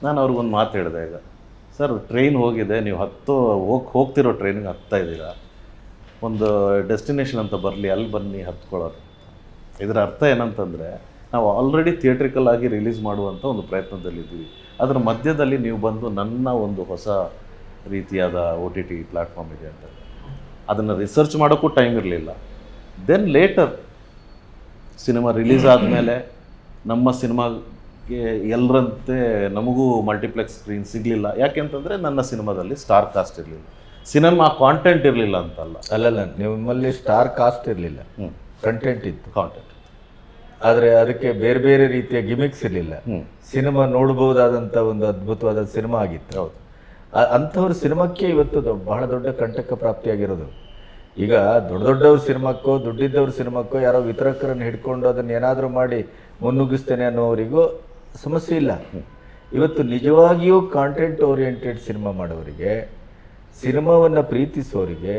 ನಾನು ಅವ್ರಿಗೊಂದು ಮಾತು ಹೇಳಿದೆ. ಈಗ ಸರ್, ಟ್ರೈನ್ ಹೋಗಿದೆ, ನೀವು ಹೋಗ್ತಿರೋ ಟ್ರೈನಿಗೆ ಹತ್ತಾ ಇದ್ದೀರಾ, ಒಂದು ಡೆಸ್ಟಿನೇಷನ್ ಅಂತ ಬರಲಿ, ಅಲ್ಲಿ ಬನ್ನಿ ಹತ್ಕೊಳ್ಳೋದು. ಇದರ ಅರ್ಥ ಏನಂತಂದರೆ, ನಾವು ಆಲ್ರೆಡಿ ಥಿಯೇಟ್ರಿಕಲ್ ಆಗಿ ರಿಲೀಸ್ ಮಾಡುವಂಥ ಒಂದು ಪ್ರಯತ್ನದಲ್ಲಿದ್ದೀವಿ. ಅದರ ಮಧ್ಯದಲ್ಲಿ ನೀವು ಬಂದು ನನ್ನ ಒಂದು ಹೊಸ ರೀತಿಯಾದ OTT ಪ್ಲ್ಯಾಟ್ಫಾರ್ಮ್ ಇದೆ ಅಂತ, ಅದನ್ನು ರಿಸರ್ಚ್ ಮಾಡೋಕ್ಕೂ ಟೈಮ್ ಇರಲಿಲ್ಲ. ದೆನ್ ಲೇಟರ್ ಸಿನಿಮಾ ರಿಲೀಸ್ ಆದಮೇಲೆ ನಮ್ಮ ಸಿನಿಮಾಗೆ ಎಲ್ಲರಂತೆ ನಮಗೂ ಮಲ್ಟಿಪ್ಲೆಕ್ಸ್ ಸ್ಕ್ರೀನ್ ಸಿಗಲಿಲ್ಲ. ಯಾಕೆಂತಂದರೆ ನನ್ನ ಸಿನಿಮಾದಲ್ಲಿ ಸ್ಟಾರ್ ಕಾಸ್ಟ್ ಇರಲಿಲ್ಲ, ಸಿನಿಮಾ ಕಾಂಟೆಂಟ್ ಇರಲಿಲ್ಲ ಅಂತಲ್ಲ. ಅಲ್ಲಲ್ಲ, ನಿಮ್ಮಲ್ಲಿ ಸ್ಟಾರ್ ಕಾಸ್ಟ್ ಇರಲಿಲ್ಲ, ಕಂಟೆಂಟ್ ಇತ್ತು. ಕಾಂಟೆಂಟ್, ಆದರೆ ಅದಕ್ಕೆ ಬೇರೆ ಬೇರೆ ರೀತಿಯ ಗಿಮಿಕ್ಸ್ ಇರಲಿಲ್ಲ. ಸಿನಿಮಾ ನೋಡ್ಬೋದಾದಂಥ ಒಂದು ಅದ್ಭುತವಾದ ಸಿನಿಮಾ ಆಗಿತ್ತು. ಹೌದು. ಅಂಥವ್ರ ಸಿನಿಮಾಕ್ಕೆ ಇವತ್ತು ಬಹಳ ದೊಡ್ಡ ಕಂಟಕ ಪ್ರಾಪ್ತಿಯಾಗಿರೋದು. ಈಗ ದೊಡ್ಡವ್ರ ಸಿನಿಮಾಕ್ಕೋ, ದುಡ್ಡಿದ್ದವ್ರ ಸಿನಿಮಾಕ್ಕೋ ಯಾರೋ ವಿತರಕರನ್ನು ಹಿಡ್ಕೊಂಡು ಅದನ್ನು ಏನಾದರೂ ಮಾಡಿ ಮುನ್ನುಗ್ಗಿಸ್ತೇನೆ ಅನ್ನೋವರಿಗೂ ಸಮಸ್ಯೆ ಇಲ್ಲ. ಇವತ್ತು ನಿಜವಾಗಿಯೂ ಕಾಂಟೆಂಟ್ ಓರಿಯೆಂಟೆಡ್ ಸಿನಿಮಾ ಮಾಡೋರಿಗೆ ಸಿನಿಮಾವನ್ನು ಪ್ರೀತಿಸೋರಿಗೆ,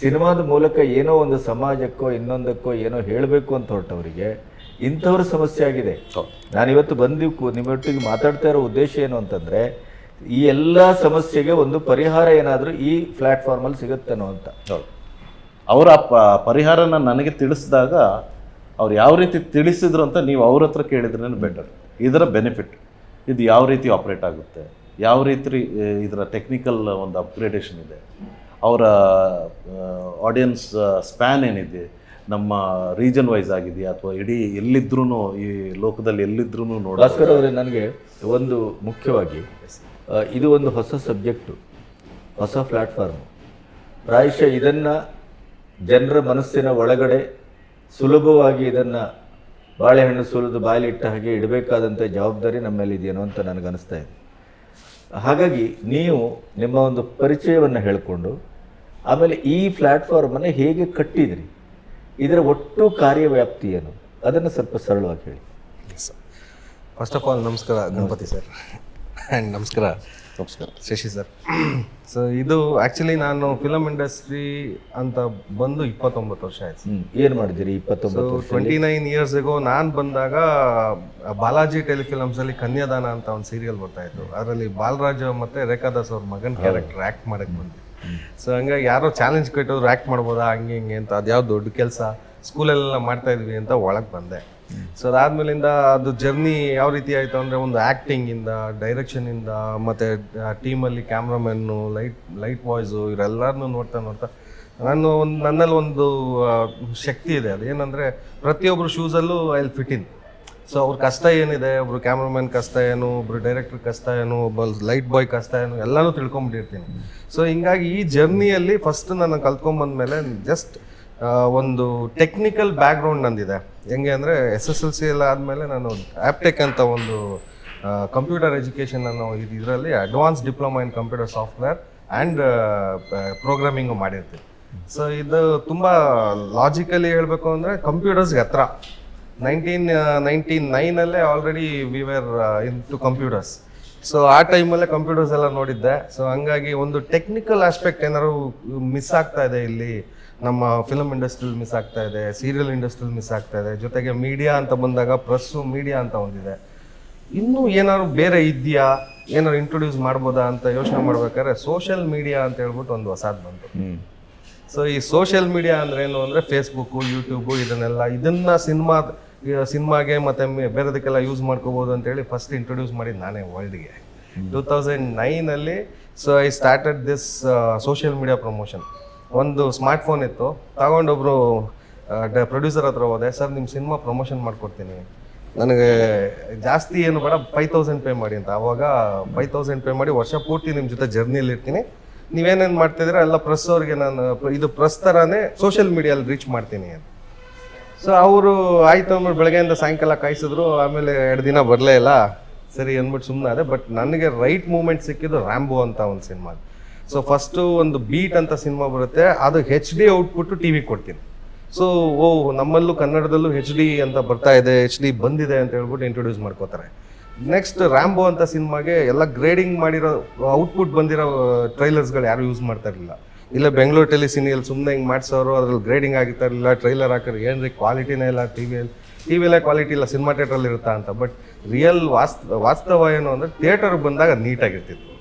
ಸಿನಿಮಾದ ಮೂಲಕ ಏನೋ ಒಂದು ಸಮಾಜಕ್ಕೋ ಇನ್ನೊಂದಕ್ಕೋ ಏನೋ ಹೇಳಬೇಕು ಅಂತ ಹೊರಟವರಿಗೆ ಇಂಥವ್ರ ಸಮಸ್ಯೆ ಆಗಿದೆ. ನಾನಿವತ್ತು ಬಂದು ನಿಮ್ಮೊಟ್ಟಿಗೆ ಮಾತಾಡ್ತಾ ಇರೋ ಉದ್ದೇಶ ಏನು ಅಂತಂದರೆ, ಈ ಎಲ್ಲ ಸಮಸ್ಯೆಗೆ ಒಂದು ಪರಿಹಾರ ಏನಾದರೂ ಈ ಪ್ಲ್ಯಾಟ್ಫಾರ್ಮಲ್ಲಿ ಸಿಗುತ್ತೇನೋ ಅಂತ. ಅವರ ಪರಿಹಾರನ ನನಗೆ ತಿಳಿಸಿದಾಗ ಅವ್ರು ಯಾವ ರೀತಿ ತಿಳಿಸಿದ್ರು ಅಂತ ನೀವು ಅವ್ರ ಹತ್ರ ಕೇಳಿದ್ರೇ ಬೆಟರ್. ಇದರ ಬೆನಿಫಿಟ್ ಇದು ಯಾವ ರೀತಿ ಆಪ್ರೇಟ್ ಆಗುತ್ತೆ, ಯಾವ ರೀತಿ ಇದರ ಟೆಕ್ನಿಕಲ್ ಒಂದು ಅಪ್ಗ್ರೇಡೇಷನ್ ಇದೆ, ಅವರ ಆಡಿಯನ್ಸ್ ಸ್ಪ್ಯಾನ್ ಏನಿದೆ, ನಮ್ಮ ರೀಜನ್ ವೈಸ್ ಆಗಿದೆಯಾ ಅಥವಾ ಇಡೀ ಎಲ್ಲಿದ್ರೂ ಈ ಲೋಕದಲ್ಲಿ ಎಲ್ಲಿದ್ರೂ ನೋಡಿ. ಭಾಸ್ಕರ್ ಅವರೇ, ನನಗೆ ಒಂದು ಮುಖ್ಯವಾಗಿ ಇದು ಒಂದು ಹೊಸ ಸಬ್ಜೆಕ್ಟು, ಹೊಸ ಪ್ಲ್ಯಾಟ್ಫಾರ್ಮು. ಪ್ರಾಯಶಃ ಇದನ್ನು ಜನರ ಮನಸ್ಸಿನ ಒಳಗಡೆ ಸುಲಭವಾಗಿ ಇದನ್ನು ಬಾಳೆಹಣ್ಣು ಸುಲಿದು ಬಾಯಲಿಟ್ಟ ಹಾಗೆ ಇಡಬೇಕಾದಂಥ ಜವಾಬ್ದಾರಿ ನಮ್ಮ ಮೇಲೆ ಇದೆಯೇನೋ ಅಂತ ನನಗನ್ನಿಸ್ತಾ ಇದೆ. ಹಾಗಾಗಿ ನೀವು ನಿಮ್ಮ ಒಂದು ಪರಿಚಯವನ್ನು ಹೇಳಿಕೊಂಡು ಆಮೇಲೆ ಈ ಪ್ಲ್ಯಾಟ್ಫಾರ್ಮನ್ನು ಹೇಗೆ ಕಟ್ಟಿದ್ರಿ, ಇದರ ಒಟ್ಟು ಕಾರ್ಯವ್ಯಾಪ್ತಿ ಏನು, ಅದನ್ನು ಸ್ವಲ್ಪ ಸರಳವಾಗಿ ಹೇಳಿ. ಫಸ್ಟ್ ಆಫ್ ಆಲ್ ನಮಸ್ಕಾರ ಗಣಪತಿ ಸರ್, ಆ್ಯಂಡ್ ನಮಸ್ಕಾರ ಶಶಿ ಸರ್. ಸೊ ಇದು ಆ್ಯಕ್ಚುಲಿ ನಾನು ಫಿಲಮ್ ಇಂಡಸ್ಟ್ರಿ ಅಂತ ಬಂದು 29 ವರ್ಷ ಆಯ್ತು. ಏನು ಮಾಡಿದ್ದೀರಿ 29 ವರ್ಷ? 29 years ago ನಾನು ಬಂದಾಗ ಬಾಲಾಜಿ ಟೆಲಿಫಿಲಮ್ಸಲ್ಲಿ ಕನ್ಯಾದಾನ ಅಂತ ಒಂದು ಸೀರಿಯಲ್ ಬರ್ತಾ ಇತ್ತು. ಅದರಲ್ಲಿ ಬಾಲರಾಜ್ ಮತ್ತು ರೇಖಾದಾಸ್ ಅವ್ರ ಮಗನ ಕ್ಯಾರೆಕ್ಟರ್ ಆ್ಯಕ್ಟ್ ಮಾಡಕ್ಕೆ ಬಂದೆ. ಸೊ ಹಂಗಾಗಿ ಯಾರೋ ಚಾಲೆಂಜ್ ಕಟ್ಟೋರು ಆ್ಯಕ್ಟ್ ಮಾಡ್ಬೋದಾ ಹಂಗೆ ಹಿಂಗೆ ಅಂತ, ಅದು ಯಾವ್ದು ದೊಡ್ಡ ಕೆಲಸ, ಸ್ಕೂಲಲ್ಲೆಲ್ಲ ಮಾಡ್ತಾ ಇದ್ವಿ ಅಂತ ಒಳಗೆ ಬಂದೆ. ಸೊ ಅದಾದ್ಮೇಲಿಂದ ಅದು ಜರ್ನಿ ಯಾವ ರೀತಿ ಆಯಿತು ಅಂದರೆ, ಒಂದು ಆ್ಯಕ್ಟಿಂಗಿಂದ, ಡೈರೆಕ್ಷನಿಂದ, ಮತ್ತು ಟೀಮಲ್ಲಿ ಕ್ಯಾಮ್ರಾಮನ್ನು, ಲೈಟ್ ವಾಯ್ಸು ಇವರೆಲ್ಲರನ್ನೂ ನೋಡ್ತಾ ನನ್ನಲ್ಲಿ ಒಂದು ಶಕ್ತಿ ಇದೆ. ಅದೇನೆಂದರೆ ಪ್ರತಿಯೊಬ್ಬರು ಶೂಸಲ್ಲೂ I will fit in. So ಅವ್ರ ಕಷ್ಟ ಏನಿದೆ, ಒಬ್ರು ಕ್ಯಾಮ್ರಾಮನ್ ಕಷ್ಟ ಏನು, ಒಬ್ರು ಡೈರೆಕ್ಟರ್ ಕಷ್ಟ ಏನು, ಒಬ್ಬ ಲೈಟ್ ಬಾಯ್ ಕಷ್ಟ ಏನು, ಎಲ್ಲನೂ ತಿಳ್ಕೊಂಬಿಟ್ಟಿರ್ತೀನಿ. ಸೊ ಹಿಂಗಾಗಿ ಈ ಜರ್ನಿಯಲ್ಲಿ ಫಸ್ಟ್ ನಾನು ಕಲ್ತ್ಕೊಂಬಂದ್ಮೇಲೆ ಜಸ್ಟ್ ಒಂದು ಟೆಕ್ನಿಕಲ್ ಬ್ಯಾಕ್ಗ್ರೌಂಡ್ ನಂದಿದೆ. ಹೆಂಗೆ ಅಂದರೆ SSLC ಎಲ್ಲ ಆದಮೇಲೆ ನಾನು ಆ್ಯಪ್ಟೆಕ್ ಅಂತ ಒಂದು ಕಂಪ್ಯೂಟರ್ ಎಜುಕೇಷನ್ ಅನ್ನೋ ಇದರಲ್ಲಿ advance diploma in computer software and programming ಮಾಡಿರ್ತೀನಿ. ಸೊ ಇದು ತುಂಬ ಲಾಜಿಕಲಿ ಹೇಳಬೇಕು ಅಂದರೆ ಕಂಪ್ಯೂಟರ್ಸ್ಗೆ ಹತ್ರ. 1999 already we were into computers. So ಆ ಟೈಮಲ್ಲೇ ಕಂಪ್ಯೂಟರ್ಸ್ ಎಲ್ಲ ನೋಡಿದ್ದೆ. ಸೊ ಹಂಗಾಗಿ ಒಂದು ಟೆಕ್ನಿಕಲ್ ಆಸ್ಪೆಕ್ಟ್ ಏನಾದ್ರು ಮಿಸ್ ಆಗ್ತಾ ಇದೆ ಇಲ್ಲಿ, ನಮ್ಮ ಫಿಲಮ್ ಇಂಡಸ್ಟ್ರಿಯಲ್ಲಿ ಮಿಸ್ ಆಗ್ತಾ ಇದೆ, ಸೀರಿಯಲ್ ಇಂಡಸ್ಟ್ರಿಯಲ್ಲಿ ಮಿಸ್ ಆಗ್ತಾ ಇದೆ. ಜೊತೆಗೆ ಮೀಡಿಯಾ ಅಂತ ಬಂದಾಗ ಪ್ರೆಸ್ಸು ಮೀಡಿಯಾ ಅಂತ ಒಂದಿದೆ, ಇನ್ನೂ ಏನಾದ್ರು ಬೇರೆ ಇದೆಯಾ, ಏನಾದ್ರು ಇಂಟ್ರೊಡ್ಯೂಸ್ ಮಾಡ್ಬೋದಾ ಅಂತ ಯೋಚನೆ ಮಾಡ್ಬೇಕಾದ್ರೆ ಸೋಷಿಯಲ್ ಮೀಡಿಯಾ ಅಂತ ಹೇಳ್ಬಿಟ್ಟು ಒಂದು ಹೊಸದು ಬಂತು. ಸೊ ಈ ಸೋಷಿಯಲ್ ಮೀಡಿಯಾ ಅಂದ್ರೆ ಏನು ಅಂದರೆ ಫೇಸ್ಬುಕ್ಕು, ಯೂಟ್ಯೂಬು ಇದನ್ನ ಸಿನಿಮಾಗೆ ಮತ್ತು ಬೇರೆದಕ್ಕೆಲ್ಲ ಯೂಸ್ ಮಾಡ್ಕೋಬೋದು ಅಂತೇಳಿ ಫಸ್ಟ್ ಇಂಟ್ರೊಡ್ಯೂಸ್ ಮಾಡಿದ್ದು ನಾನೇ ವರ್ಲ್ಡ್ಗೆ 2009. So I started this social media promotion. ಒಂದು ಸ್ಮಾರ್ಟ್ಫೋನ್ ಇತ್ತು, ತಗೊಂಡೊಬ್ರು ಪ್ರೊಡ್ಯೂಸರ್ ಹತ್ರ ಹೋದೆ, ಸರ್ ನಿಮ್ಮ ಸಿನಿಮಾ ಪ್ರಮೋಷನ್ ಮಾಡ್ಕೊಡ್ತೀನಿ, ನನಗೆ ಜಾಸ್ತಿ ಏನು ಬೇಡ, 5000 ಪೇ ಮಾಡಿ ಅಂತ. ಆವಾಗ 5000 ಪೇ ಮಾಡಿ ವರ್ಷ ಪೂರ್ತಿ ನಿಮ್ಮ ಜೊತೆ ಜರ್ನಿಯಲ್ಲಿ ಇರ್ತೀನಿ, ನೀವೇನೇನು ಮಾಡ್ತಿದ್ದೀರಾ ಎಲ್ಲ ಪ್ರೆಸ್ ಅವ್ರಿಗೆ ನಾನು ಇದು ಪ್ರೆಸ್ ಥರನೇ ಸೋಷಿಯಲ್ ಮೀಡಿಯಲ್ಲಿ ರೀಚ್ ಮಾಡ್ತೀನಿ ಅಂತ. ಸೊ ಅವರು ಆಯ್ತು ಅಂದ್ಬಿಟ್ಟು ಬೆಳಗ್ಗೆಯಿಂದ ಸಾಯಂಕಾಲ ಕಾಯಿಸಿದ್ರು. ಆಮೇಲೆ 2 ದಿನ ಬರಲೇ ಇಲ್ಲ, ಸರಿ ಅಂದ್ಬಿಟ್ಟು ಸುಮ್ಮನೆ ಅದೇ. ಬಟ್ ನನಗೆ ರೈಟ್ ಮೂಮೆಂಟ್ ಸಿಕ್ಕಿದ್ದು ರ್ಯಾಂಬೋ ಅಂತ ಒಂದು ಸಿನಿಮಾ. ಸೊ ಫಸ್ಟು ಒಂದು ಬೀಟ್ ಅಂತ ಸಿನಿಮಾ ಬರುತ್ತೆ, ಅದು HD ಔಟ್ಪುಟ್ಟು TV ಕೊಡ್ತೀನಿ. ಸೊ ನಮ್ಮಲ್ಲೂ ಕನ್ನಡದಲ್ಲೂ HD ಅಂತ ಬರ್ತಾ ಇದೆ, HD ಬಂದಿದೆ ಅಂತ ಹೇಳ್ಬಿಟ್ಟು ಇಂಟ್ರೊಡ್ಯೂಸ್ ಮಾಡ್ಕೋತಾರೆ. ನೆಕ್ಸ್ಟ್ ರ್ಯಾಂಬೋ ಅಂತ ಸಿನಿಮಾಗೆ ಎಲ್ಲ ಗ್ರೇಡಿಂಗ್ ಮಾಡಿರೋ ಔಟ್ಪುಟ್ ಬಂದಿರೋ ಟ್ರೈಲರ್ಸ್ಗಳು ಯಾರು ಯೂಸ್ ಮಾಡ್ತಾ ಇರಲಿಲ್ಲ. ಇಲ್ಲ ಬೆಂಗಳೂರು ಟೆಲಿಸಿನಿಯಲ್ಲಿ ಸುಮ್ಮನೆ ಹಿಂಗೆ ಮಾಡಿಸೋರು, ಅದ್ರಲ್ಲಿ ಗ್ರೇಡಿಂಗ್ ಆಗಿರ್ತಾ ಇರಲಿಲ್ಲ, ಟ್ರೈಲರ್ ಹಾಕೋರು ಏನ್ರಿ ಕ್ವಾಲಿಟಿನೇ ಇಲ್ಲ, ಟಿವಿಯಲ್ಲೇ ಕ್ವಾಲಿಟಿ ಇಲ್ಲ, ಸಿನಿಮಾ ಥಿಯೇಟ್ರಲ್ಲಿ ಇರುತ್ತಾ ಅಂತ. ಬಟ್ ರಿಯಲ್ ವಾಸ್ತವ ಏನು ಅಂದರೆ ಥಿಯೇಟರ್ಗೆ ಬಂದಾಗ ನೀಟಾಗಿರ್ತಿತ್ತು,